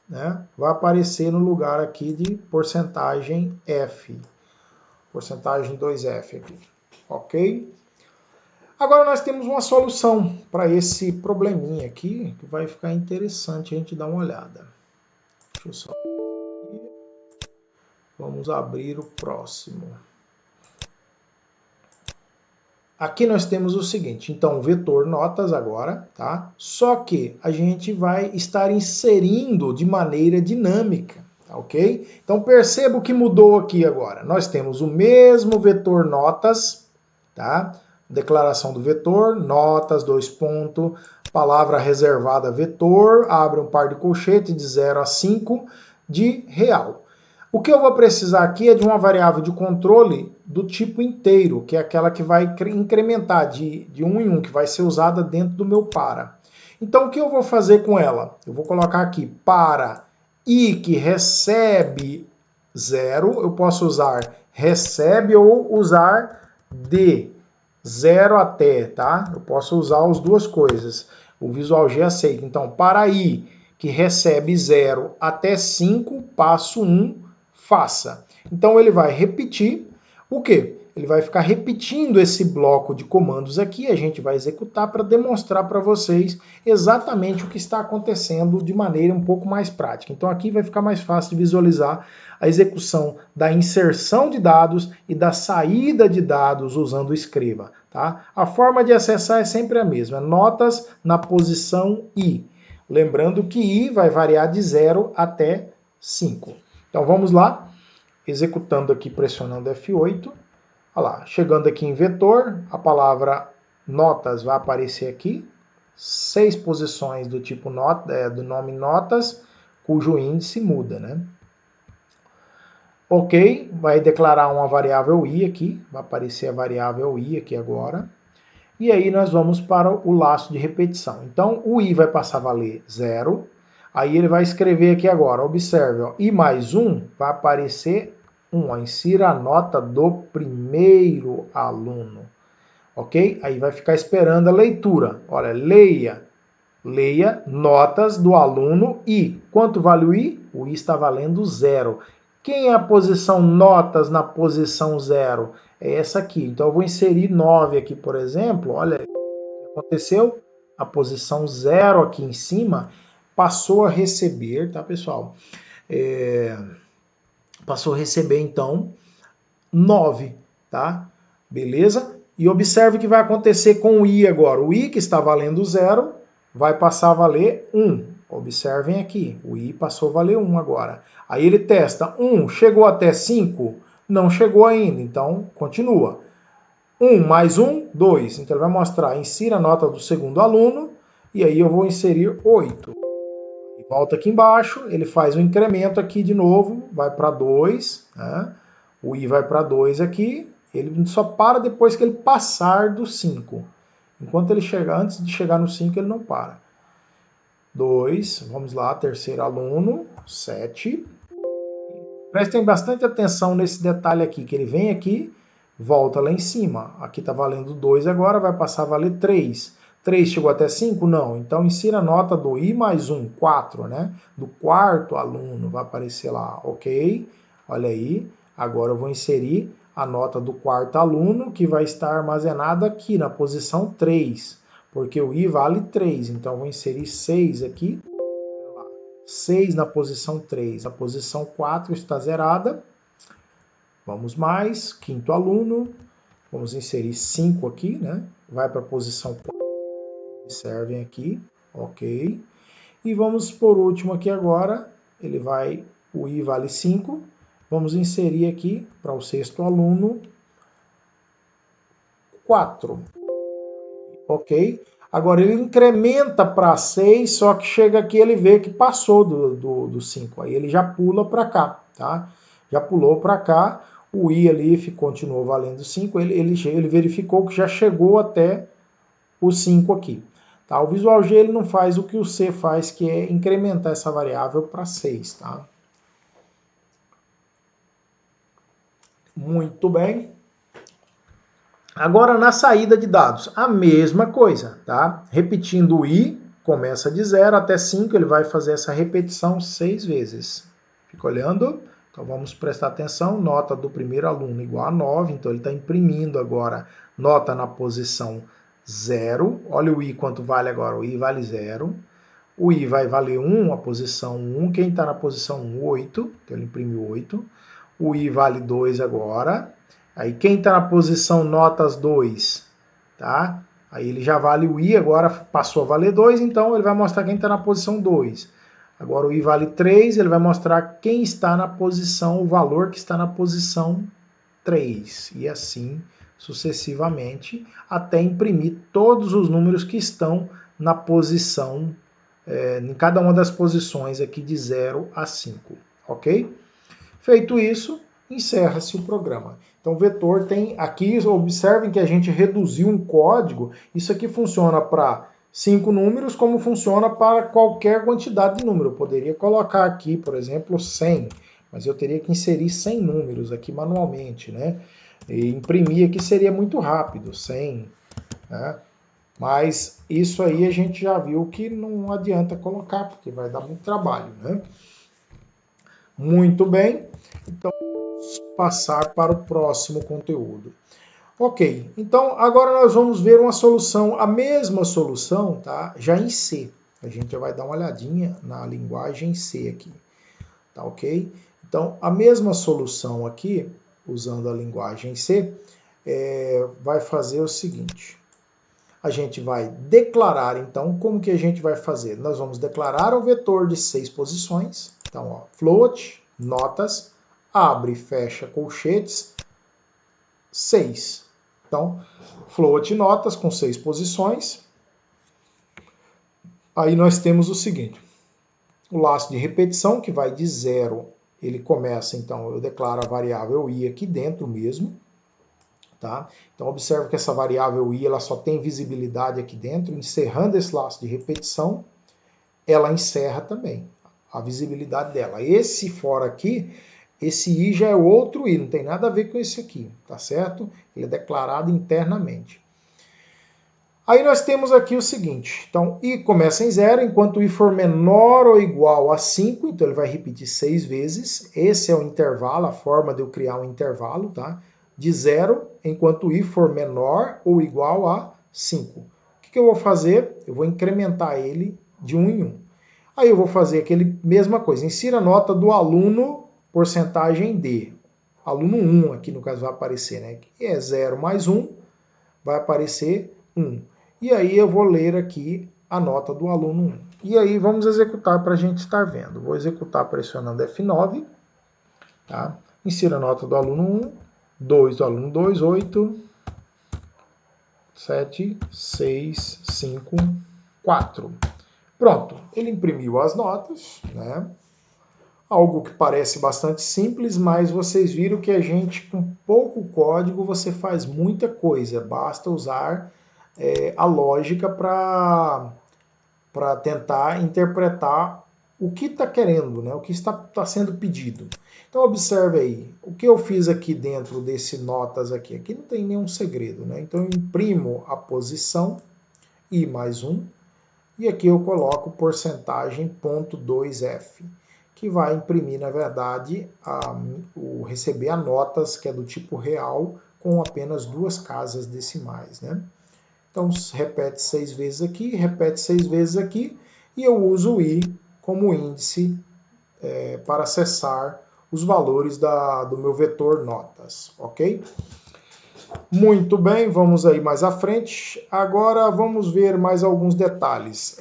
né, vai aparecer no lugar aqui de porcentagem F. Porcentagem 2F aqui, ok? Agora nós temos uma solução para esse probleminha aqui, que vai ficar interessante a gente dar uma olhada. Deixa eu só... Vamos abrir o próximo. Aqui nós temos o seguinte, então, vetor notas agora, tá? Só que a gente vai estar inserindo de maneira dinâmica, tá, ok? Então perceba o que mudou aqui agora. Nós temos o mesmo vetor notas, tá? Declaração do vetor, notas, 2 pontos, palavra reservada vetor, abre um par de colchete de 0 a 5 de real. O que eu vou precisar aqui é de uma variável de controle do tipo inteiro, que é aquela que vai incrementar de 1 em 1, que vai ser usada dentro do meu para. Então, o que eu vou fazer com ela? Eu vou colocar aqui para i que recebe 0, eu posso usar recebe ou usar de 0 até, tá? Eu posso usar as duas coisas. O Visual G aceita. Então, para i que recebe 0 até 5, passo 1, faça. Então ele vai repetir o quê? Ele vai ficar repetindo esse bloco de comandos aqui, a gente vai executar para demonstrar para vocês exatamente o que está acontecendo de maneira um pouco mais prática. Então aqui vai ficar mais fácil de visualizar a execução da inserção de dados e da saída de dados usando o escreva. Tá? A forma de acessar é sempre a mesma, notas na posição I. Lembrando que I vai variar de 0 até 5. Então vamos lá, executando aqui, pressionando F8. Olha lá, chegando aqui em vetor, a palavra notas vai aparecer aqui. 6 posições do tipo nota, do nome notas, cujo índice muda, né? Ok, vai declarar uma variável i aqui, vai aparecer a variável i aqui agora. E aí nós vamos para o laço de repetição. Então o i vai passar a valer 0. Aí ele vai escrever aqui agora, observe, ó, i mais 1 vai aparecer 1. Ó, insira a nota do primeiro aluno. Ok? Aí vai ficar esperando a leitura. Olha, leia notas do aluno I. Quanto vale o I? O I está valendo 0. Quem é a posição notas na posição 0? É essa aqui. Então eu vou inserir 9 aqui, por exemplo. Olha, o que aconteceu? A posição 0 aqui em cima passou a receber, tá, pessoal? Passou a receber, então, 9, tá? Beleza? E observe o que vai acontecer com o I agora. O I, que está valendo 0, vai passar a valer 1. Observem aqui, o I passou a valer 1 agora. Aí ele testa, 1 chegou até 5? Não chegou ainda, então continua. 1 mais 1, 2. Então ele vai mostrar, insira a nota do segundo aluno, e aí eu vou inserir 8. E volta aqui embaixo, ele faz um incremento aqui de novo, vai para 2, né? O I vai para 2 aqui, ele só para depois que ele passar do 5. Enquanto ele chegar, antes de chegar no 5, ele não para. 2, vamos lá, terceiro aluno, 7. Prestem bastante atenção nesse detalhe aqui, que ele vem aqui, volta lá em cima. Aqui está valendo 2 agora, vai passar a valer 3. 3 chegou até 5? Não. Então, insira a nota do I mais 1, 4, né? Do quarto aluno, vai aparecer lá, ok? Olha aí. Agora eu vou inserir a nota do quarto aluno, que vai estar armazenada aqui na posição 3, porque o I vale 3. Então, eu vou inserir 6 aqui. 6 na posição 3. A posição 4 está zerada. Vamos mais. Quinto aluno. Vamos inserir 5 aqui, né? Vai para a posição 4. Observem aqui. Ok. E vamos por último aqui agora. Ele vai... O I vale 5. Vamos inserir aqui para o sexto aluno 4. Ok? Agora ele incrementa para 6, só que chega aqui ele vê que passou do 5. Aí ele já pula para cá, tá? Já pulou para cá, o I ali continuou valendo 5, ele verificou que já chegou até o 5 aqui. Tá? O Visual G ele não faz o que o C faz, que é incrementar essa variável para 6. Tá? Muito bem. Agora, na saída de dados, a mesma coisa, tá? Repetindo o I, começa de 0 até 5, ele vai fazer essa repetição 6 vezes. Fica olhando? Então, vamos prestar atenção. Nota do primeiro aluno igual a 9, então ele está imprimindo agora nota na posição 0. Olha o I quanto vale agora, o I vale 0. O I vai valer 1, a posição 1. Quem está na posição 1, 8, então ele imprimiu 8. O I vale 2 agora. Aí quem está na posição notas 2, tá? Aí ele já vale o I, agora passou a valer 2, então ele vai mostrar quem está na posição 2. Agora o I vale 3, ele vai mostrar quem está na posição, o valor que está na posição 3. E assim sucessivamente, até imprimir todos os números que estão na posição, em cada uma das posições aqui de 0 a 5, ok? Feito isso, encerra-se o programa. Então, o vetor tem aqui, observem que a gente reduziu um código. Isso aqui funciona para 5 números, como funciona para qualquer quantidade de número. Eu poderia colocar aqui, por exemplo, 100, mas eu teria que inserir 100 números aqui manualmente, né? E imprimir aqui seria muito rápido, 100, né? Mas isso aí a gente já viu que não adianta colocar, porque vai dar muito trabalho, né? Muito bem, então vamos passar para o próximo conteúdo. Ok, então agora nós vamos ver uma solução, a mesma solução, tá? Já em C. A gente já vai dar uma olhadinha na linguagem C aqui, tá ok? Então a mesma solução aqui, usando a linguagem C, vai fazer o seguinte. A gente vai declarar, então, como que a gente vai fazer? Nós vamos declarar o vetor de 6 posições. Então, ó, float, notas, abre e fecha colchetes, 6. Então, float notas com 6 posições. Aí nós temos o seguinte, o laço de repetição, que vai de 0, ele começa, então, eu declaro a variável i aqui dentro mesmo, tá? Então, observe que essa variável i, ela só tem visibilidade aqui dentro, encerrando esse laço de repetição, ela encerra também a visibilidade dela. Esse for aqui, esse i já é outro i, não tem nada a ver com esse aqui, tá certo? Ele é declarado internamente. Aí nós temos aqui o seguinte, então i começa em 0, enquanto i for menor ou igual a 5, então ele vai repetir 6 vezes, esse é o intervalo, a forma de eu criar um intervalo, tá? De 0, enquanto i for menor ou igual a 5. O que eu vou fazer? Eu vou incrementar ele de 1 em 1. Aí eu vou fazer aquele mesma coisa, insira a nota do aluno, porcentagem D. Aluno 1 aqui no caso vai aparecer, né? Que é 0 mais 1, vai aparecer 1. E aí eu vou ler aqui a nota do aluno 1. E aí vamos executar para a gente estar vendo. Vou executar pressionando F9. Tá? Insira a nota do aluno 1. 2 do aluno 2, 8, 7, 6, 5, 4. Pronto, ele imprimiu as notas, né? Algo que parece bastante simples, mas vocês viram que a gente, com pouco código, você faz muita coisa. Basta usar a lógica para tentar interpretar o que está querendo, né? O que está sendo pedido. Então observe aí, o que eu fiz aqui dentro desse notas aqui não tem nenhum segredo, né? Então eu imprimo a posição, i mais 1, e aqui eu coloco porcentagem .2f, que vai imprimir, na verdade, receber a notas que é do tipo real, com apenas 2 casas decimais, né? Então, repete 6 vezes aqui, repete 6 vezes aqui, e eu uso o i como índice para acessar os valores do meu vetor notas, ok? Muito bem, vamos aí mais à frente. Agora vamos ver mais alguns detalhes.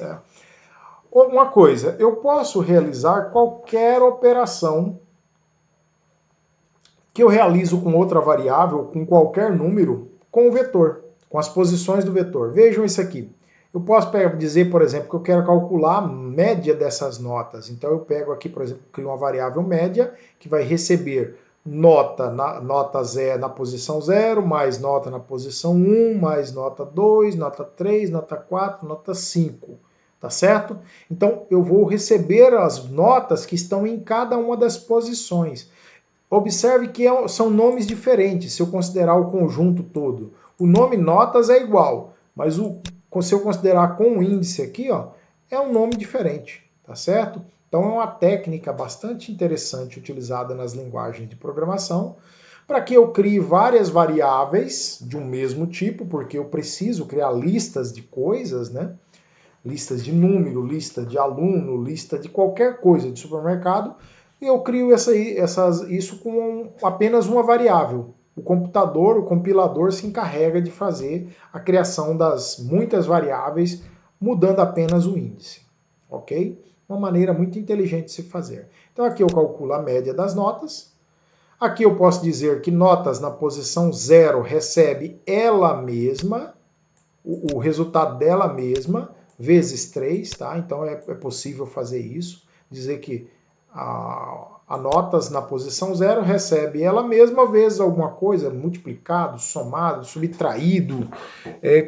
Uma coisa, eu posso realizar qualquer operação que eu realizo com outra variável, com qualquer número, com o vetor, com as posições do vetor. Vejam isso aqui. Eu posso dizer, por exemplo, que eu quero calcular a média dessas notas. Então eu pego aqui, por exemplo, crio uma variável média, que vai receber nota na posição 0, mais nota na posição 1, mais nota 2, nota 3, nota 4, nota 5. Tá certo? Então eu vou receber as notas que estão em cada uma das posições. Observe que são nomes diferentes, se eu considerar o conjunto todo. O nome notas é igual, mas se eu considerar com o índice aqui, ó, é um nome diferente, tá certo? Então é uma técnica bastante interessante utilizada nas linguagens de programação, para que eu crie várias variáveis de um mesmo tipo, porque eu preciso criar listas de coisas, né? Listas de número, lista de aluno, lista de qualquer coisa de supermercado, e eu crio isso com apenas uma variável. O computador, o compilador, se encarrega de fazer a criação das muitas variáveis, mudando apenas o índice. Ok? Uma maneira muito inteligente de se fazer. Então aqui eu calculo a média das notas. Aqui eu posso dizer que notas na posição 0 recebe ela mesma, o resultado dela mesma, vezes 3, tá? Então é possível fazer isso, dizer que a notas na posição 0 recebe ela mesma vezes alguma coisa, multiplicado, somado, subtraído,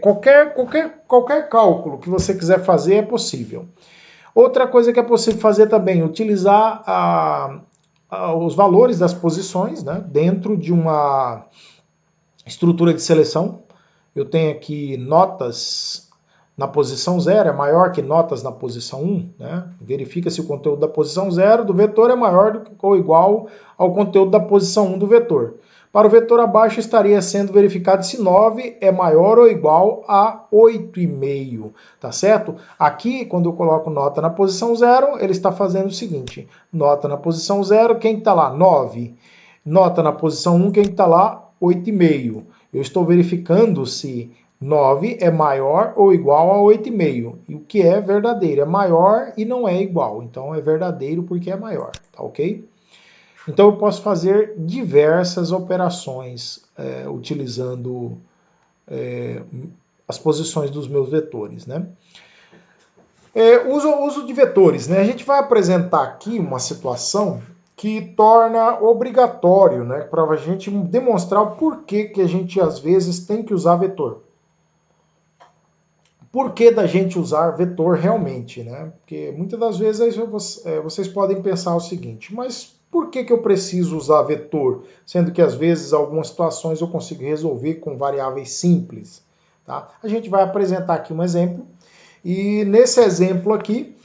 qualquer cálculo que você quiser fazer é possível. Outra coisa que é possível fazer também, utilizar os valores das posições, né, dentro de uma estrutura de seleção. Eu tenho aqui notas na posição 0 é maior que notas na posição 1, né? Verifica se o conteúdo da posição 0 do vetor é maior ou igual ao conteúdo da posição 1 do vetor. Para o vetor abaixo estaria sendo verificado se 9 é maior ou igual a 8,5, tá certo? Aqui, quando eu coloco nota na posição 0, ele está fazendo o seguinte, nota na posição 0, quem está lá? 9. Nota na posição 1, quem está lá? 8,5. Eu estou verificando se 9 é maior ou igual a 8,5. E o que é verdadeiro? É maior e não é igual. Então é verdadeiro porque é maior, tá ok? Então eu posso fazer diversas operações utilizando as posições dos meus vetores, né? Uso de vetores, né? A gente vai apresentar aqui uma situação que torna obrigatório, né, para a gente demonstrar o porquê que a gente às vezes tem que usar vetor. Por que da gente usar vetor realmente, né? Porque muitas das vezes vocês podem pensar o seguinte, mas por que eu preciso usar vetor? Sendo que às vezes algumas situações eu consigo resolver com variáveis simples. Tá? A gente vai apresentar aqui um exemplo, e nesse exemplo aqui,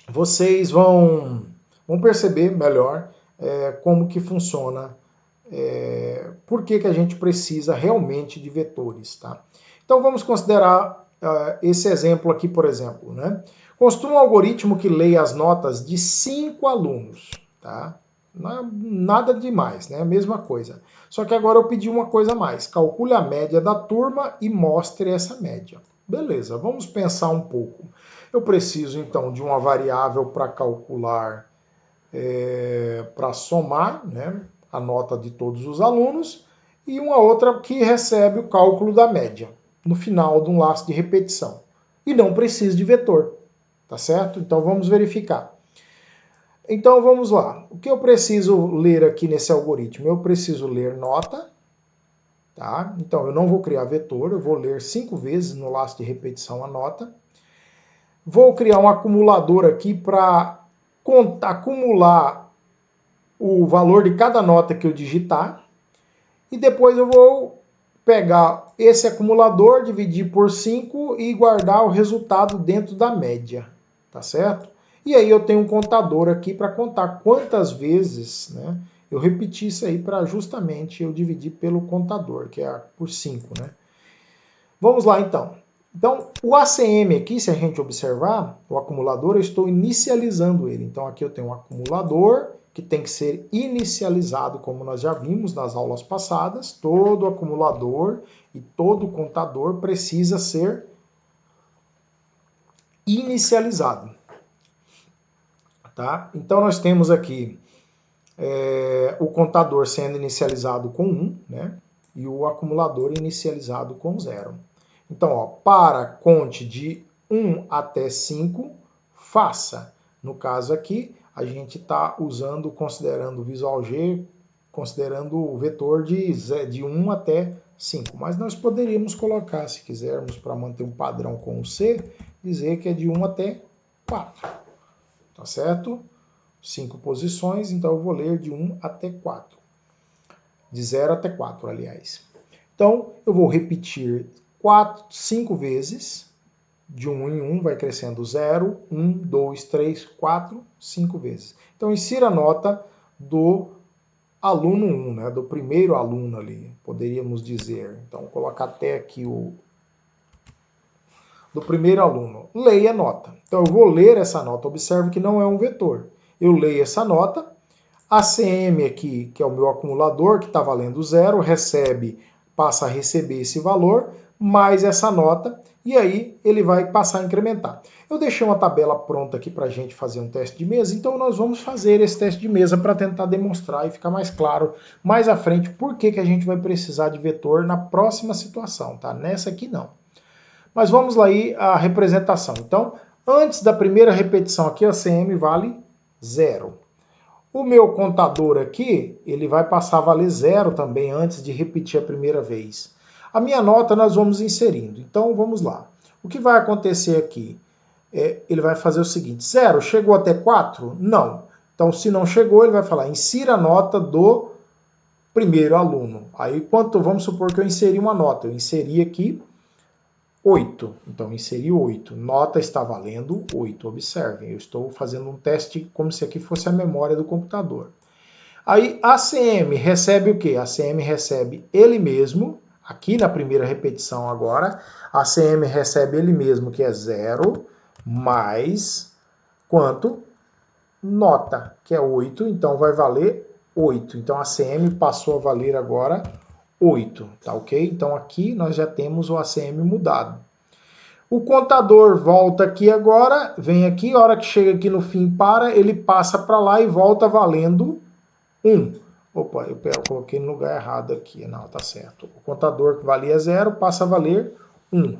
vocês vão perceber melhor como que funciona, por que a gente precisa realmente de vetores. Tá? Então vamos considerar esse exemplo aqui, por exemplo. Né? Construa um algoritmo que leia as notas de 5 alunos. Tá? Nada demais, né? A mesma coisa. Só que agora eu pedi uma coisa a mais. Calcule a média da turma e mostre essa média. Beleza, vamos pensar um pouco. Eu preciso, então, de uma variável para calcular, para somar, né, a nota de todos os alunos, e uma outra que recebe o cálculo da média, no final de um laço de repetição. E não preciso de vetor, tá certo? Então, vamos verificar. Então, vamos lá. O que eu preciso ler aqui nesse algoritmo? Eu preciso ler nota, tá? Então, eu não vou criar vetor, eu vou ler 5 vezes no laço de repetição a nota. Vou criar um acumulador aqui para acumular o valor de cada nota que eu digitar. E depois eu vou pegar esse acumulador, dividir por 5 e guardar o resultado dentro da média. Tá certo? E aí eu tenho um contador aqui para contar quantas vezes, né, eu repeti isso aí para justamente eu dividir pelo contador, que é por 5. Né? Vamos lá então. Então, o ACM aqui, se a gente observar, o acumulador, eu estou inicializando ele. Então, aqui eu tenho um acumulador que tem que ser inicializado, como nós já vimos nas aulas passadas. Todo acumulador e todo contador precisa ser inicializado. Tá? Então, nós temos aqui o contador sendo inicializado com 1, né? E o acumulador inicializado com 0. Então, ó, para conte de 1 até 5, faça. No caso aqui, a gente está usando, considerando o Visual G, considerando o vetor de 1 até 5. Mas nós poderíamos colocar, se quisermos, para manter um padrão com o C, dizer que é de 1 até 4. Tá certo? 5 posições, então eu vou ler de 1 até 4. De 0 até 4, aliás. Então, eu vou repetir 5 vezes, de 1 em 1, vai crescendo 0, 1, 2, 3, 4, 5 vezes. Então, insira a nota do aluno 1, né, do primeiro aluno ali, poderíamos dizer. Então, vou colocar até aqui o do primeiro aluno. Leia a nota. Então, eu vou ler essa nota. Observe que não é um vetor. Eu leio essa nota. A CM aqui, que é o meu acumulador, que está valendo 0, passa a receber esse valor, mais essa nota, e aí ele vai passar a incrementar. Eu deixei uma tabela pronta aqui para a gente fazer um teste de mesa, então nós vamos fazer esse teste de mesa para tentar demonstrar e ficar mais claro mais à frente por que a gente vai precisar de vetor na próxima situação, tá? Nessa aqui não. Mas vamos lá aí a representação. Então, antes da primeira repetição aqui, a CM vale 0. O meu contador aqui, ele vai passar a valer 0 também antes de repetir a primeira vez. A minha nota nós vamos inserindo. Então, vamos lá. O que vai acontecer aqui? Ele vai fazer o seguinte, 0, chegou até 4? Não. Então, se não chegou, ele vai falar, insira a nota do primeiro aluno. Aí, vamos supor que eu inseri uma nota. Eu inseri aqui 8. Então, inseri 8. Nota está valendo 8. Observem, eu estou fazendo um teste como se aqui fosse a memória do computador. Aí, a ACM recebe o quê? A ACM recebe ele mesmo, aqui na primeira repetição agora, a ACM recebe ele mesmo, que é 0, mais quanto? Nota, que é 8, então vai valer 8. Então, a ACM passou a valer agora 8, tá ok? Então aqui nós já temos o ACM mudado. O contador volta aqui agora, vem aqui, a hora que chega aqui no fim ele passa para lá e volta valendo 1. Opa, eu coloquei no lugar errado aqui, não, tá certo. O contador que valia 0 passa a valer 1.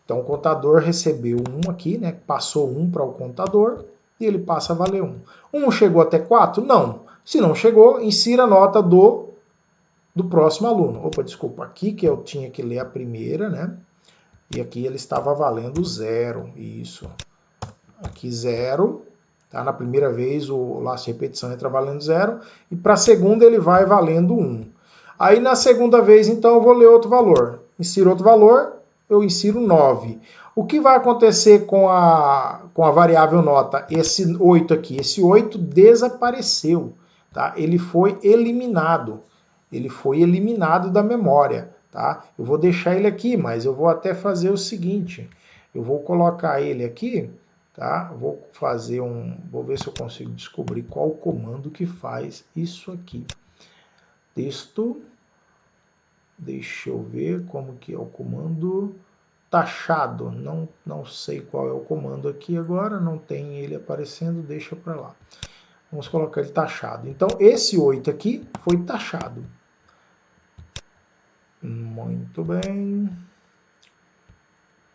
Então o contador recebeu 1 aqui, né? Passou 1 para o contador e ele passa a valer 1. 1 chegou até 4? Não. Se não chegou, insira a nota do próximo aluno. Opa, desculpa, aqui que eu tinha que ler a primeira, né? E aqui ele estava valendo 0, isso. Aqui 0, tá? Na primeira vez o laço de repetição entra valendo 0, e para a segunda ele vai valendo 1. Aí na segunda vez, então, eu vou ler outro valor. Insiro outro valor, eu insiro 9. O que vai acontecer com a variável nota? Esse 8 aqui, esse 8 desapareceu, tá? Ele foi eliminado. Ele foi eliminado da memória, tá? Eu vou deixar ele aqui, mas eu vou até fazer o seguinte. Eu vou colocar ele aqui, tá? Vou ver se eu consigo descobrir qual o comando que faz isso aqui. Texto, deixa eu ver como que é o comando. Taxado, não sei qual é o comando aqui agora, não tem ele aparecendo, deixa para lá. Vamos colocar ele taxado. Então, esse 8 aqui foi taxado. Muito bem.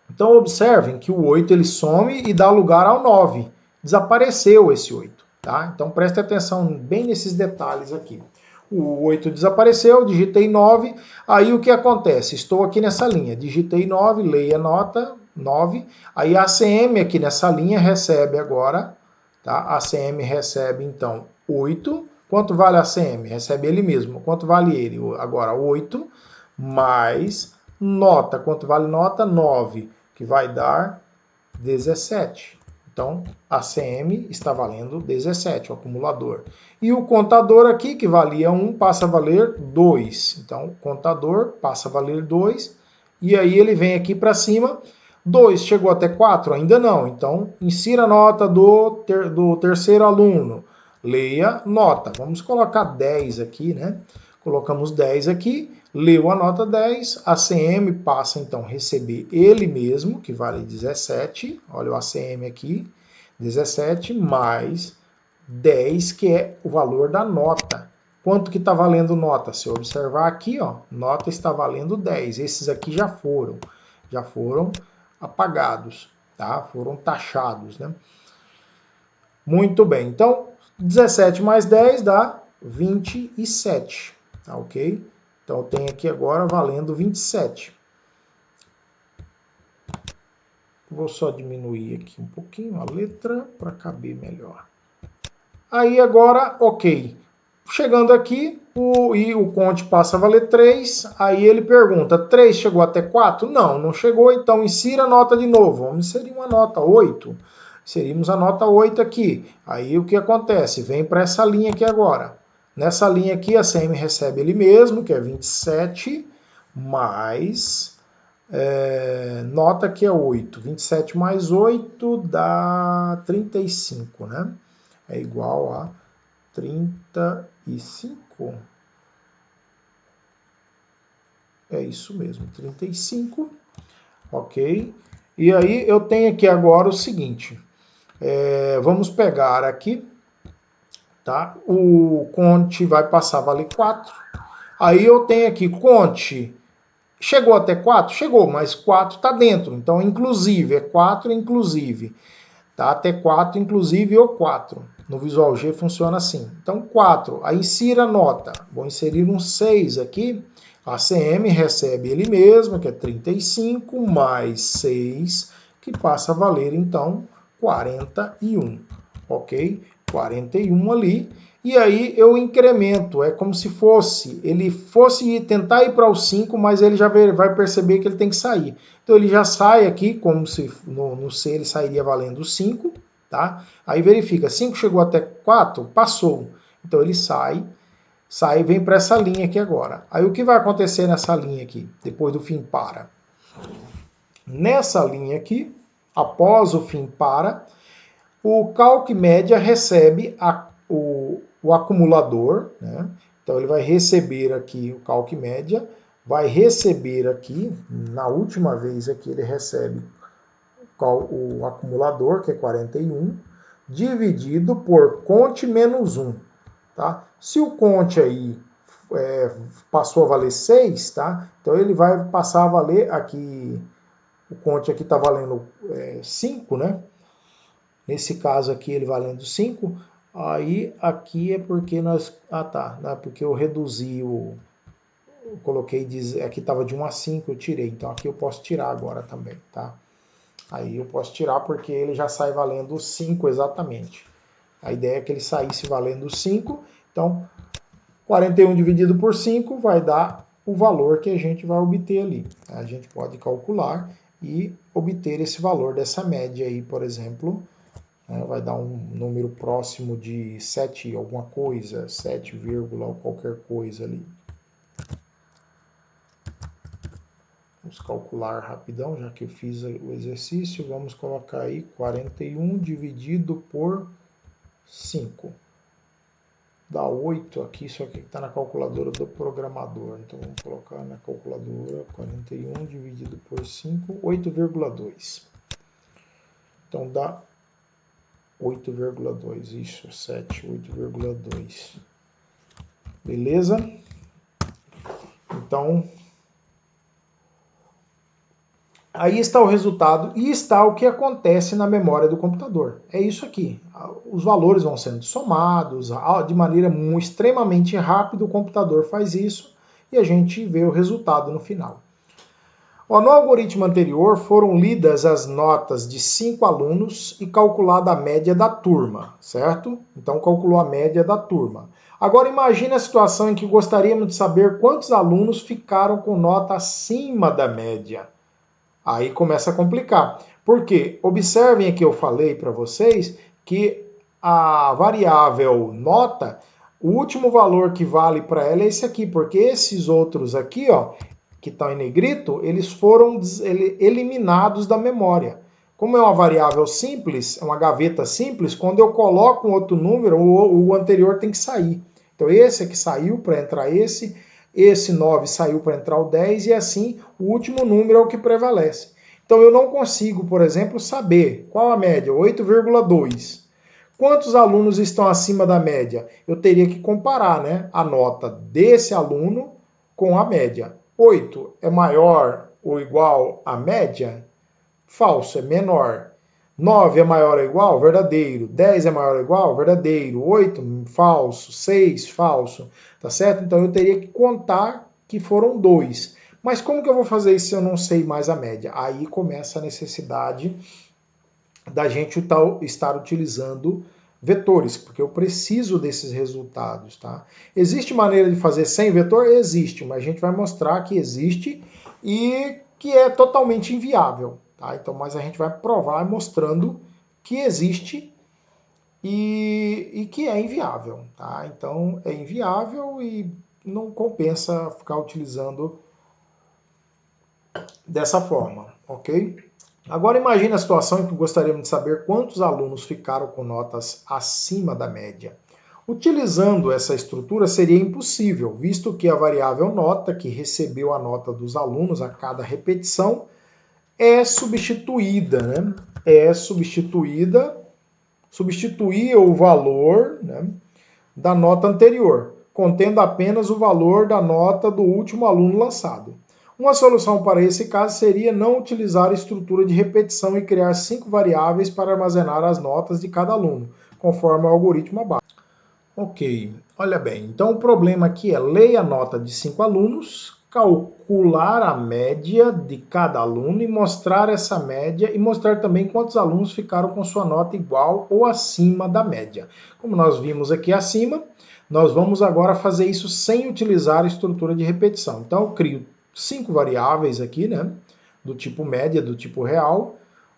Então, observem que o 8 ele some e dá lugar ao 9. Desapareceu esse 8. Tá? Então, preste atenção bem nesses detalhes aqui. O 8 desapareceu, digitei 9. Aí o que acontece? Estou aqui nessa linha. Digitei 9, leia a nota 9. Aí a ACM aqui nessa linha recebe agora. Tá? A ACM recebe então 8. Quanto vale a ACM? Recebe ele mesmo. Quanto vale ele? Agora 8 mais nota. Quanto vale nota? 9, que vai dar 17. Então, a CM está valendo 17, o acumulador. E o contador aqui, que valia 1, passa a valer 2. Então, o contador passa a valer 2. E aí ele vem aqui para cima. 2 chegou até 4? Ainda não. Então, insira a nota do terceiro aluno. Leia nota. Vamos colocar 10 aqui, né? Colocamos 10 aqui, leu a nota 10, a ACM passa então a receber ele mesmo, que vale 17, olha o ACM aqui, 17 mais 10, que é o valor da nota. Quanto que está valendo nota? Se eu observar aqui, ó, nota está valendo 10, esses aqui já foram apagados, tá? Foram taxados, né? Muito bem, então 17 mais 10 dá 27. Tá, ok? Então, eu tenho aqui agora valendo 27. Vou só diminuir aqui um pouquinho a letra para caber melhor. Aí, agora, ok. Chegando aqui, o Conte passa a valer 3. Aí ele pergunta, 3 chegou até 4? Não, não chegou, então insira a nota de novo. Vamos inserir uma nota 8. Inserimos a nota 8 aqui. Aí, o que acontece? Vem para essa linha aqui agora. Nessa linha aqui, a CM recebe ele mesmo, que é 27, mais nota que é 8. 27 mais 8 dá 35, né? É igual a 35. É isso mesmo, 35. Ok? E aí eu tenho aqui agora o seguinte. Vamos pegar aqui. Tá? O Conte vai passar a valer 4. Aí eu tenho aqui, Conte, chegou até 4? Chegou, mas 4 está dentro. Então, inclusive, é 4 inclusive. Tá? Até 4 inclusive ou 4. No Visual G funciona assim. Então, 4. Aí insira a nota. Vou inserir um 6 aqui. A CM recebe ele mesmo, que é 35, mais 6, que passa a valer, então, 41. Ok? 41 ali, e aí eu incremento, é como se ele fosse tentar ir para o 5, mas ele já vai perceber que ele tem que sair. Então ele já sai aqui, como se no C ele sairia valendo 5, tá? Aí verifica, 5 chegou até 4, passou. Então ele sai e vem para essa linha aqui agora. Aí o que vai acontecer nessa linha aqui, depois do fim para? Nessa linha aqui, após o fim para, o Calc Média recebe o acumulador, né? Então ele vai receber aqui o Calc Média, vai receber aqui, na última vez aqui ele recebe o acumulador, que é 41, dividido por Conte menos 1. Tá? Se o Conte aí passou a valer 6, tá? Então ele vai passar a valer aqui, o Conte aqui está valendo 5, né? Nesse caso aqui, ele valendo 5, Aí aqui é porque nós... Ah, tá. Porque eu reduzi o... Eu coloquei... Aqui estava de 1 a 5, eu tirei. Então aqui eu posso tirar agora também, tá? Aí eu posso tirar porque ele já sai valendo 5 exatamente. A ideia é que ele saísse valendo 5. Então, 41 dividido por 5 vai dar o valor que a gente vai obter ali. A gente pode calcular e obter esse valor dessa média aí, por exemplo, vai dar um número próximo de 7 alguma coisa, 7, ou qualquer coisa ali. Vamos calcular rapidão, já que eu fiz o exercício. Vamos colocar aí 41 dividido por 5. Dá 8 aqui, só que está na calculadora do programador. Então vamos colocar na calculadora 41 dividido por 5, 8,2. Então dá 8,2, isso, 7, 8,2. Beleza? Então, aí está o resultado e está o que acontece na memória do computador. É isso aqui. Os valores vão sendo somados de maneira extremamente rápida. O computador faz isso e a gente vê o resultado no final. No algoritmo anterior foram lidas as notas de 5 alunos e calculada a média da turma, certo? Então calculou a média da turma. Agora imagine a situação em que gostaríamos de saber quantos alunos ficaram com nota acima da média. Aí começa a complicar. Por quê? Observem aqui, eu falei para vocês que a variável nota, o último valor que vale para ela é esse aqui, porque esses outros aqui, ó, que estão em negrito, eles foram eliminados da memória. Como é uma variável simples, é uma gaveta simples, quando eu coloco um outro número, o anterior tem que sair. Então esse aqui saiu para entrar esse 9 saiu para entrar o 10 e assim o último número é o que prevalece. Então eu não consigo, por exemplo, saber qual a média, 8,2. Quantos alunos estão acima da média? Eu teria que comparar, né, a nota desse aluno com a média. 8 é maior ou igual à média? Falso, é menor. 9 é maior ou igual? Verdadeiro. 10 é maior ou igual? Verdadeiro. 8, falso. 6, falso. Tá certo? Então eu teria que contar que foram 2. Mas como que eu vou fazer isso se eu não sei mais a média? Aí começa a necessidade da gente estar utilizando vetores, porque eu preciso desses resultados, tá? Existe maneira de fazer sem vetor? Existe, mas a gente vai mostrar que existe e que é totalmente inviável, tá? Então, mas a gente vai provar mostrando que existe e que é inviável, tá? Então, é inviável e não compensa ficar utilizando dessa forma, ok? Agora imagine a situação em que gostaríamos de saber quantos alunos ficaram com notas acima da média. Utilizando essa estrutura seria impossível, visto que a variável nota, que recebeu a nota dos alunos a cada repetição, é substituída, né? Substituir o valor, né, da nota anterior, contendo apenas o valor da nota do último aluno lançado. Uma solução para esse caso seria não utilizar a estrutura de repetição e criar 5 variáveis para armazenar as notas de cada aluno, conforme o algoritmo abaixo. Ok, olha bem, então o problema aqui é ler a nota de 5 alunos, calcular a média de cada aluno e mostrar essa média e mostrar também quantos alunos ficaram com sua nota igual ou acima da média. Como nós vimos aqui acima, nós vamos agora fazer isso sem utilizar a estrutura de repetição. Então eu crio 5 variáveis aqui, né, do tipo média, do tipo real.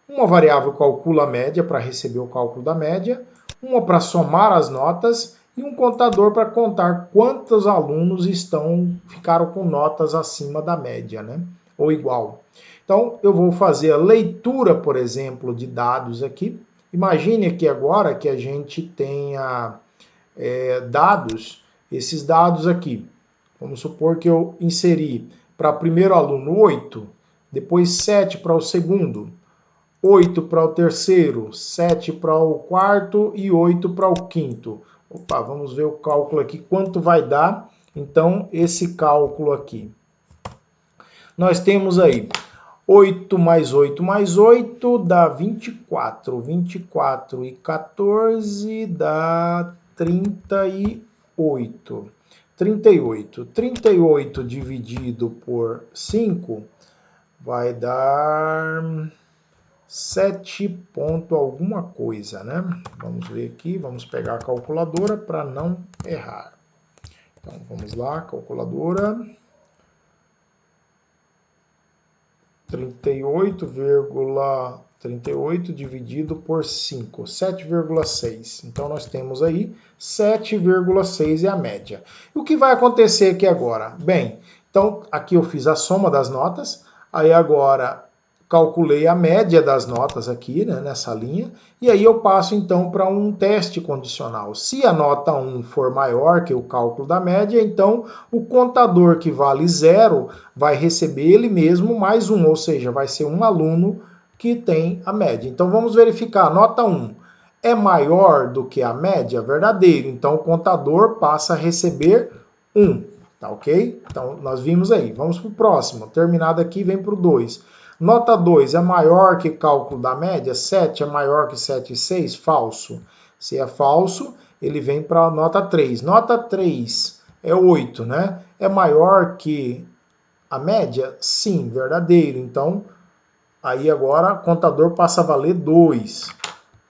Uma variável calcula a média para receber o cálculo da média, uma para somar as notas e um contador para contar quantos alunos ficaram com notas acima da média, né, ou igual. Então eu vou fazer a leitura, por exemplo, de dados aqui. Imagine aqui agora que a gente tenha dados, esses dados aqui. Vamos supor que eu inseri para o primeiro aluno 8, depois 7 para o segundo, 8 para o terceiro, 7 para o quarto e 8 para o quinto. Opa, vamos ver o cálculo aqui, quanto vai dar, então, esse cálculo aqui. Nós temos aí 8 mais 8 mais 8 dá 24. 24 e 14 dá 38. 38. 38 dividido por 5 vai dar 7 ponto alguma coisa, né? Vamos ver aqui, vamos pegar a calculadora para não errar. Então, vamos lá, calculadora. 38,38 dividido por 5, 7,6. Então, nós temos aí 7,6 é a média. E o que vai acontecer aqui agora? Bem, então, aqui eu fiz a soma das notas, aí agora calculei a média das notas aqui, né, nessa linha, e aí eu passo então para um teste condicional. Se a nota 1 for maior que o cálculo da média, então o contador que vale 0 vai receber ele mesmo mais 1, ou seja, vai ser um aluno que tem a média. Então vamos verificar, a nota 1 é maior do que a média? Verdadeiro, então o contador passa a receber 1, tá ok? Então nós vimos aí, vamos para o próximo, terminado aqui vem para o 2. Nota 2 é maior que cálculo da média? 7 é maior que 7,6? Falso. Se é falso, ele vem para a nota 3. Nota 3 é 8, né? É maior que a média? Sim, verdadeiro. Então, aí agora o contador passa a valer 2.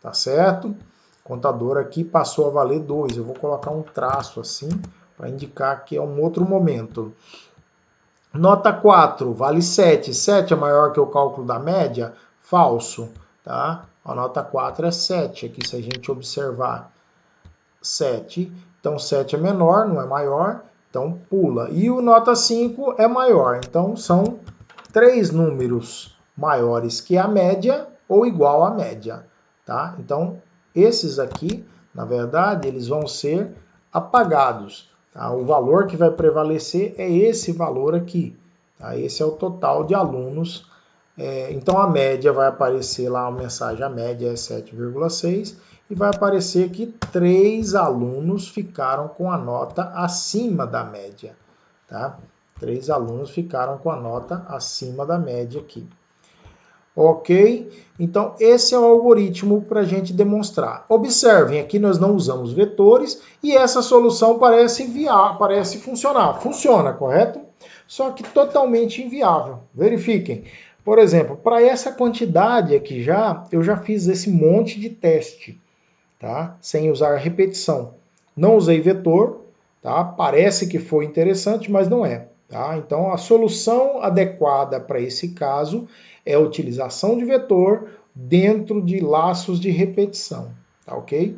Tá certo? O contador aqui passou a valer 2. Eu vou colocar um traço assim para indicar que é um outro momento. Nota 4, vale 7. 7 é maior que o cálculo da média? Falso, tá? A nota 4 é 7, aqui se a gente observar 7. Então 7 é menor, não é maior, então pula. E o nota 5 é maior, então são 3 números maiores que a média ou igual à média, tá? Então esses aqui, na verdade, eles vão ser apagados. Tá? O valor que vai prevalecer é esse valor aqui. Tá? Esse é o total de alunos. Então a média vai aparecer lá, a mensagem, a média é 7,6 e vai aparecer que 3 alunos ficaram com a nota acima da média. Tá? 3 alunos ficaram com a nota acima da média aqui. Ok? Então, esse é o algoritmo para a gente demonstrar. Observem, aqui nós não usamos vetores e essa solução parece funcionar. Funciona, correto? Só que totalmente inviável. Verifiquem. Por exemplo, para essa quantidade aqui eu já fiz esse monte de teste, tá? Sem usar repetição. Não usei vetor, tá? Parece que foi interessante, mas não é. Tá? Então, a solução adequada para esse caso é a utilização de vetor dentro de laços de repetição. Tá ok?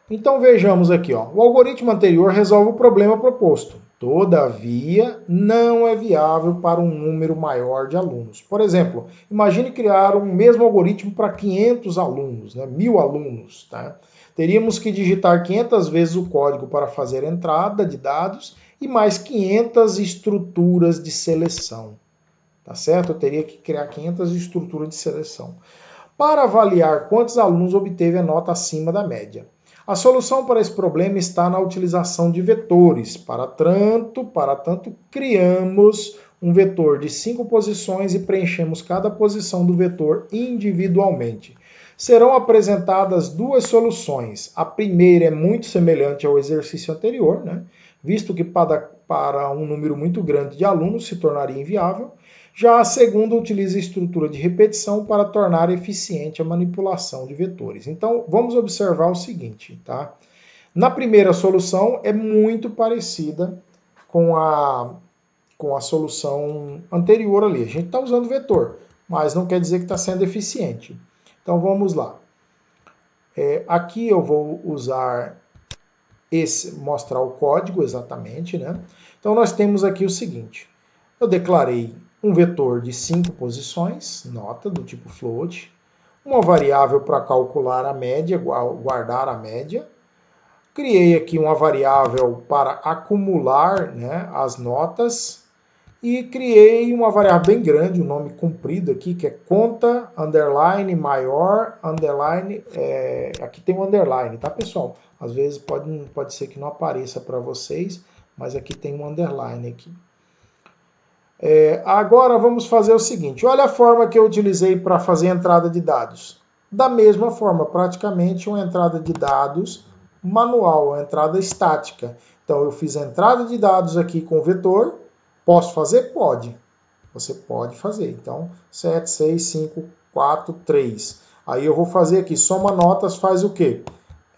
Então, vejamos aqui. Ó. O algoritmo anterior resolve o problema proposto. Todavia, não é viável para um número maior de alunos. Por exemplo, imagine criar um mesmo algoritmo para 500 alunos, né? 1000 alunos. Tá? Teríamos que digitar 500 vezes o código para fazer a entrada de dados e mais 500 estruturas de seleção. Tá certo? Eu teria que criar 500 estruturas de seleção. Para avaliar quantos alunos obteve a nota acima da média. A solução para esse problema está na utilização de vetores. Para tanto, criamos um vetor de 5 posições e preenchemos cada posição do vetor individualmente. Serão apresentadas duas soluções. A primeira é muito semelhante ao exercício anterior, né? Visto que para um número muito grande de alunos se tornaria inviável. Já a segunda utiliza a estrutura de repetição para tornar eficiente a manipulação de vetores. Então, vamos observar o seguinte, tá? Na primeira solução é muito parecida com a solução anterior ali. A gente está usando vetor, mas não quer dizer que está sendo eficiente. Então, vamos lá. Aqui eu vou usar mostrar o código exatamente, né? Então, nós temos aqui o seguinte. Eu declarei um vetor de 5 posições, nota, do tipo float, uma variável para calcular a média, guardar a média. Criei aqui uma variável para acumular, né, as notas e criei uma variável bem grande, um nome comprido aqui, que é conta, underline, maior, underline, aqui tem um underline, tá pessoal? Às vezes pode ser que não apareça para vocês, mas aqui tem um underline aqui. Agora vamos fazer o seguinte, olha a forma que eu utilizei para fazer a entrada de dados. Da mesma forma, praticamente uma entrada de dados manual, uma entrada estática. Então eu fiz a entrada de dados aqui com o vetor, posso fazer? Pode. Você pode fazer. Então, 7, 6, 5, 4, 3. Aí eu vou fazer aqui, soma notas, faz o quê?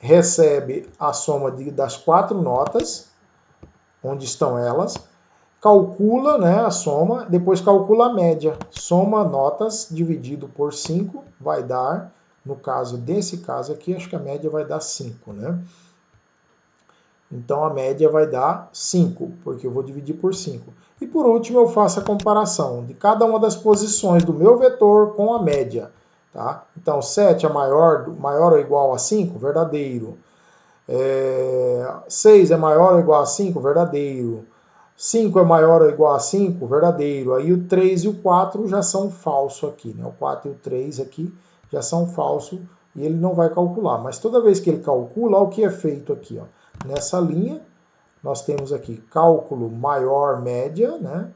Recebe a soma das 4 notas, onde estão elas, calcula, né, a soma, depois calcula a média. Soma notas dividido por 5 vai dar, no caso desse caso aqui, acho que a média vai dar 5, né? Então a média vai dar 5, porque eu vou dividir por 5. E por último eu faço a comparação de cada uma das posições do meu vetor com a média. Tá? Então 7 é maior ou igual a 5? Verdadeiro. 6 é maior ou igual a 5? Verdadeiro. 5 é maior ou igual a 5? Verdadeiro. Aí o 3 e o 4 já são falso aqui. Né? O 4 e o 3 aqui já são falso e ele não vai calcular. Mas toda vez que ele calcula, olha o que é feito aqui. Ó. Nessa linha, nós temos aqui cálculo maior média, né?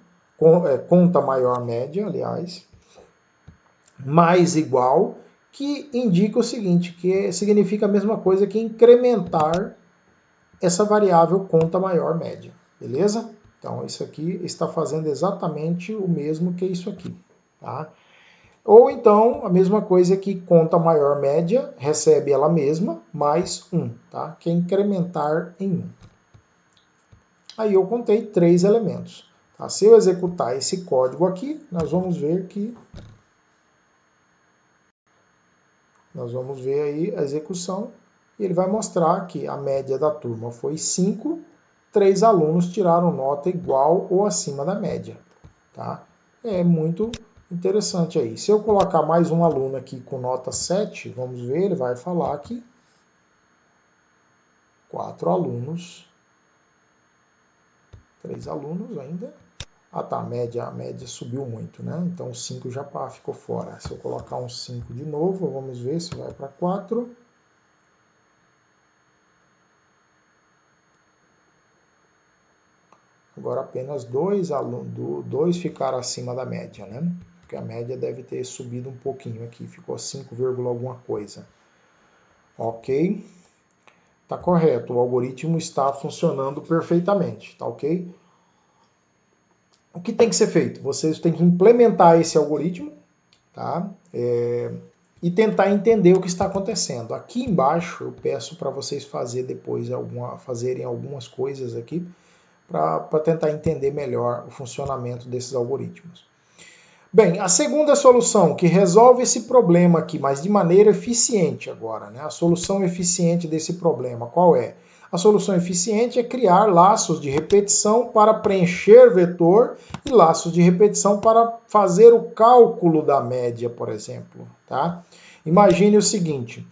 Conta maior média, aliás, mais igual, que indica o seguinte, que significa a mesma coisa que incrementar essa variável conta maior média, beleza? Então, isso aqui está fazendo exatamente o mesmo que isso aqui, tá? Ou então, a mesma coisa que conta maior média, recebe ela mesma, mais 1, tá? Que é incrementar em 1. Aí eu contei 3 elementos. Tá? Se eu executar esse código aqui, nós vamos ver aí a execução, e ele vai mostrar que a média da turma foi 5, 3 alunos tiraram nota igual ou acima da média. Tá? É muito interessante aí. Se eu colocar mais um aluno aqui com nota 7, vamos ver, ele vai falar que 4 alunos, 3 alunos ainda. Ah tá, a média subiu muito, né? Então 5 já ficou fora. Se eu colocar um 5 de novo, vamos ver se vai para 4. Agora apenas 2 alunos, 2 ficaram acima da média, né? Porque a média deve ter subido um pouquinho aqui, ficou 5, alguma coisa. Ok? Tá correto, o algoritmo está funcionando perfeitamente, tá ok? O que tem que ser feito? Vocês têm que implementar esse algoritmo, tá? E tentar entender o que está acontecendo. Aqui embaixo eu peço para vocês fazerem algumas coisas aqui para tentar entender melhor o funcionamento desses algoritmos. Bem, a segunda solução que resolve esse problema aqui, mas de maneira eficiente agora, né? A solução eficiente desse problema, qual é? A solução eficiente é criar laços de repetição para preencher vetor e laços de repetição para fazer o cálculo da média, por exemplo. Tá? Imagine o seguinte,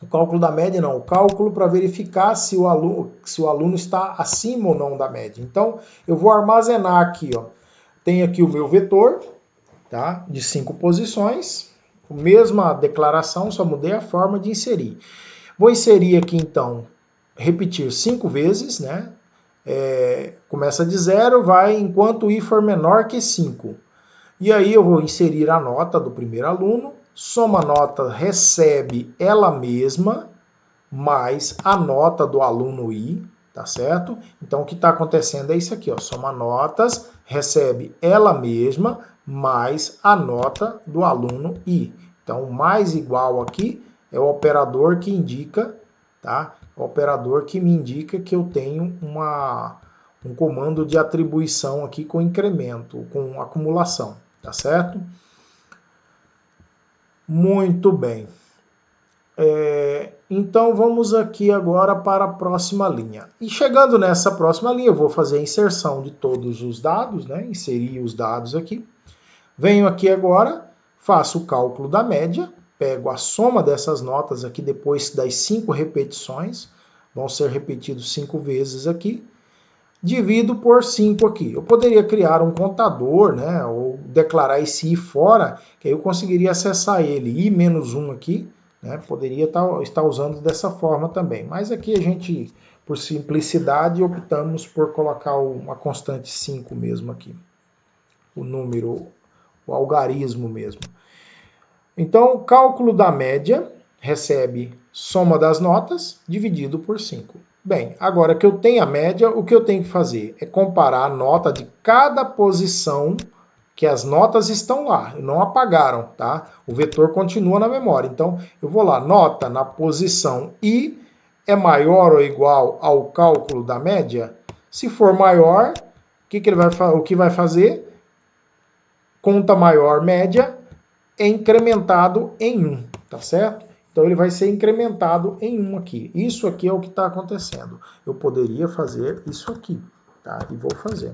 o cálculo da média não, o cálculo para verificar se o aluno está acima ou não da média. Então, eu vou armazenar aqui, ó, tem aqui o meu vetor, tá? De 5 posições, mesma declaração, só mudei a forma de inserir. Vou inserir aqui, então, repetir 5 vezes, né? Começa de 0, vai enquanto i for menor que 5. E aí eu vou inserir a nota do primeiro aluno, soma nota recebe ela mesma, mais a nota do aluno i, tá certo? Então o que está acontecendo é isso aqui, ó, soma notas, recebe ela mesma, mais a nota do aluno i. Então mais igual aqui é o operador que indica, tá? O operador que me indica que eu tenho um comando de atribuição aqui com incremento, com acumulação, tá certo? Muito bem. Então vamos aqui agora para a próxima linha. E chegando nessa próxima linha, eu vou fazer a inserção de todos os dados, né? Inserir os dados aqui. Venho aqui agora, faço o cálculo da média, pego a soma dessas notas aqui depois das 5 repetições, vão ser repetidos 5 vezes aqui, divido por 5 aqui. Eu poderia criar um contador, né? Ou declarar esse i fora, que aí eu conseguiria acessar ele, i menos 1 aqui, né? Poderia estar usando dessa forma também. Mas aqui a gente, por simplicidade, optamos por colocar uma constante 5 mesmo aqui. o número, o algarismo mesmo. Então, o cálculo da média recebe soma das notas dividido por 5. Bem, agora que eu tenho a média, o que eu tenho que fazer é comparar a nota de cada posição, que as notas estão lá, não apagaram, tá? O vetor continua na memória. Então, eu vou lá, nota na posição I é maior ou igual ao cálculo da média? Se for maior, o que vai fazer? Conta maior média é incrementado em 1, tá certo? Então ele vai ser incrementado em 1 aqui. Isso aqui é o que está acontecendo. Eu poderia fazer isso aqui, tá? E vou fazer.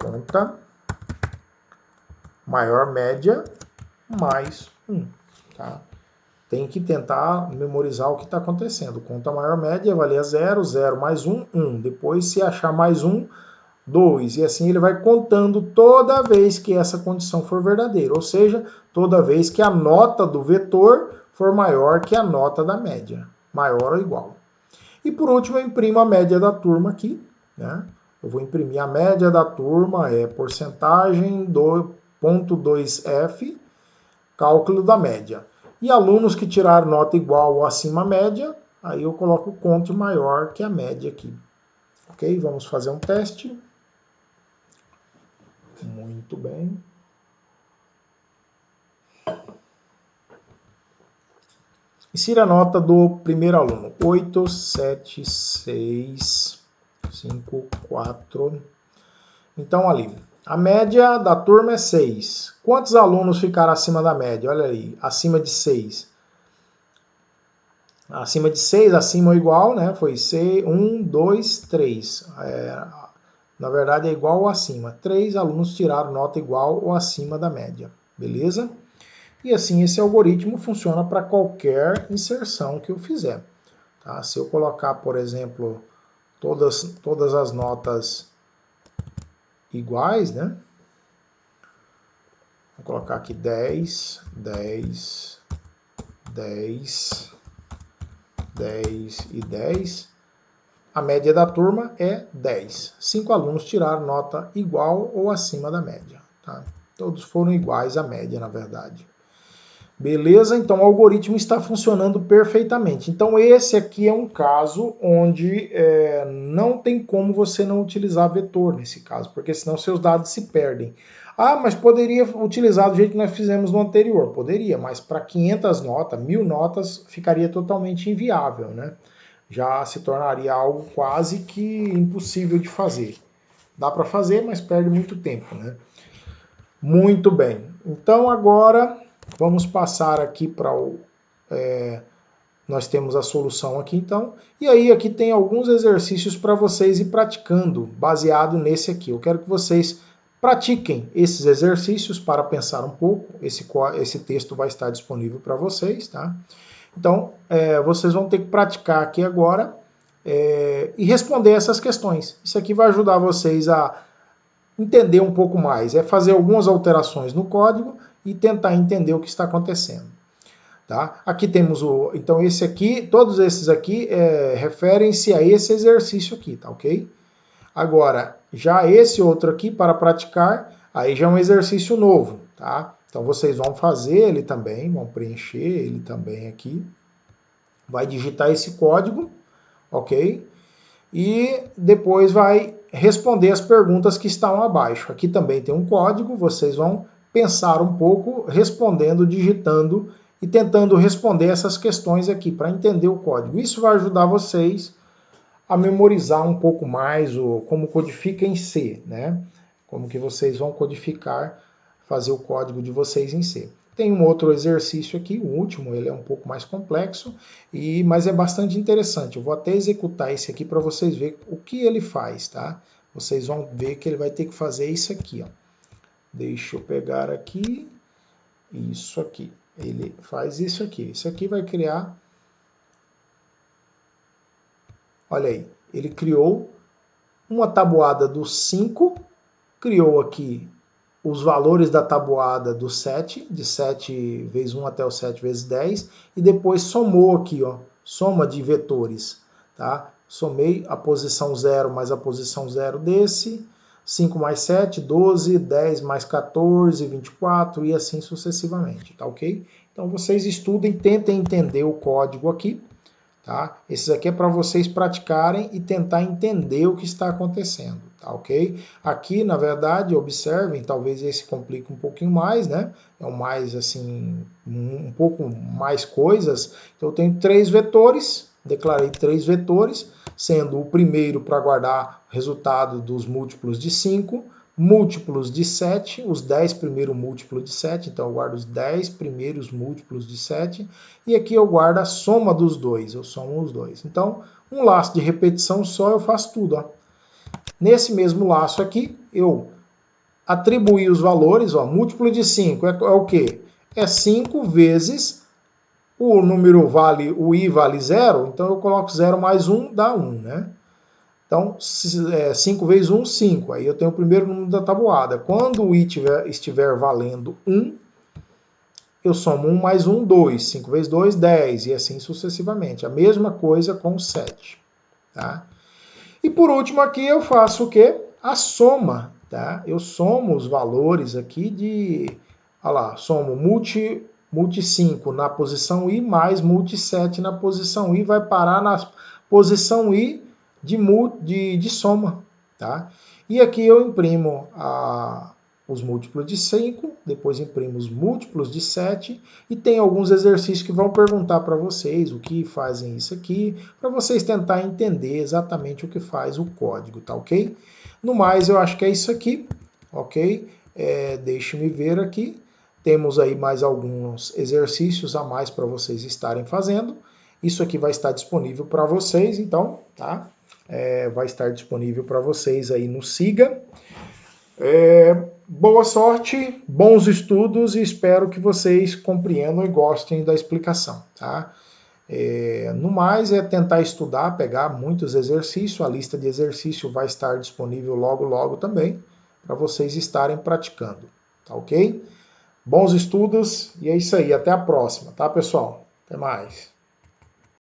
Conta maior média mais 1, tá? Tem que tentar memorizar o que está acontecendo. Conta maior média, valia 0, 0 mais 1, 1. Depois, se achar mais 1, 2. E assim ele vai contando toda vez que essa condição for verdadeira. Ou seja, toda vez que a nota do vetor for maior que a nota da média. Maior ou igual. E por último, eu imprimo a média da turma aqui, né? Eu vou imprimir a média da turma, é porcentagem do 0,2F, cálculo da média. E alunos que tiraram nota igual ou acima à média, aí eu coloco o conte maior que a média aqui. Ok? Vamos fazer um teste. Muito bem. Insira a nota do primeiro aluno. 87654. Então, ali, a média da turma é 6. Quantos alunos ficaram acima da média? Olha aí, acima de 6. Acima de 6, acima ou igual, né? Foi 1, 2, 3. Na verdade, é igual ou acima. 3 alunos tiraram nota igual ou acima da média. Beleza? E assim, esse algoritmo funciona para qualquer inserção que eu fizer. Tá? Se eu colocar, por exemplo, todas as notas iguais, né? Vou colocar aqui 10, 10, 10, 10 e 10. A média da turma é 10. 5 alunos tiraram nota igual ou acima da média. Tá? Todos foram iguais à média, na verdade. Beleza? Então o algoritmo está funcionando perfeitamente. Então esse aqui é um caso onde não tem como você não utilizar vetor nesse caso, porque senão seus dados se perdem. Ah, mas poderia utilizar do jeito que nós fizemos no anterior. Poderia, mas para 500 notas, 1000 notas, ficaria totalmente inviável, né? Já se tornaria algo quase que impossível de fazer. Dá para fazer, mas perde muito tempo, né? Muito bem. Então agora vamos passar aqui para o... nós temos a solução aqui então. E aí aqui tem alguns exercícios para vocês ir praticando, baseado nesse aqui. Eu quero que vocês pratiquem esses exercícios para pensar um pouco. Esse texto vai estar disponível para vocês, tá? Então, vocês vão ter que praticar aqui agora e responder essas questões. Isso aqui vai ajudar vocês a entender um pouco mais, fazer algumas alterações no código e tentar entender o que está acontecendo. Tá? Aqui temos então esse aqui, todos esses aqui referem-se a esse exercício aqui, tá ok? Agora, já esse outro aqui para praticar, aí já é um exercício novo, tá? Então vocês vão fazer ele também, vão preencher ele também aqui, vai digitar esse código, ok? E depois vai responder as perguntas que estão abaixo. Aqui também tem um código, vocês vão pensar um pouco, respondendo, digitando e tentando responder essas questões aqui para entender o código. Isso vai ajudar vocês a memorizar um pouco mais como codifica em C, né? Como que vocês vão codificar, fazer o código de vocês em C. Tem um outro exercício aqui, o último, ele é um pouco mais complexo, mas é bastante interessante. Eu vou até executar esse aqui para vocês verem o que ele faz, tá? Vocês vão ver que ele vai ter que fazer isso aqui, ó. Deixa eu pegar aqui, isso aqui. Ele faz isso aqui. Isso aqui vai criar... Olha aí, ele criou uma tabuada do 5, criou aqui os valores da tabuada do 7, de 7 vezes 1 até o 7 vezes 10, e depois somou aqui, ó, soma de vetores, tá? Somei a posição 0 mais a posição 0 desse, 5 mais 7, 12, 10 mais 14, 24 e assim sucessivamente, tá ok? Então vocês estudem, tentem entender o código aqui, tá? Esses aqui é para vocês praticarem e tentar entender o que está acontecendo, tá ok? Aqui, na verdade, observem, talvez esse complique um pouquinho mais, né? É um mais, assim, um pouco mais coisas. Então eu tenho 3 vetores, declarei 3 vetores, sendo o primeiro para guardar resultado dos múltiplos de 5, múltiplos de 7, os 10 primeiros múltiplos de 7, então eu guardo os 10 primeiros múltiplos de 7, e aqui eu guardo a soma dos dois, eu somo os dois. Então, um laço de repetição só eu faço tudo. Ó. Nesse mesmo laço aqui, eu atribuí os valores, ó, múltiplo de 5 é o quê? É 5 vezes o número o i vale 0, então eu coloco 0 mais 1 dá 1, né? Então, 5 vezes 1, 5. Aí eu tenho o primeiro número da tabuada. Quando o i estiver valendo 1, eu somo 1 mais 1, 2. 5 vezes 2, 10. E assim sucessivamente. A mesma coisa com o 7. Tá? E por último aqui eu faço o quê? A soma. Tá? Eu somo os valores aqui de... Olha lá, somo multi 5 na posição i mais multi 7 na posição i. Vai parar na posição i de soma, tá? E aqui eu imprimo os múltiplos de 5, depois imprimo os múltiplos de 7 e tem alguns exercícios que vão perguntar para vocês o que fazem isso aqui, para vocês tentar entender exatamente o que faz o código, tá ok? No mais, eu acho que é isso aqui, ok? Deixe-me ver aqui. Temos aí mais alguns exercícios a mais para vocês estarem fazendo. Isso aqui vai estar disponível para vocês, então, tá? Vai estar disponível para vocês aí no Siga. Boa sorte, bons estudos e espero que vocês compreendam e gostem da explicação, tá? No mais, é tentar estudar, pegar muitos exercícios, a lista de exercícios vai estar disponível logo, logo também, para vocês estarem praticando, tá ok? Bons estudos e é isso aí, até a próxima, tá pessoal? Até mais!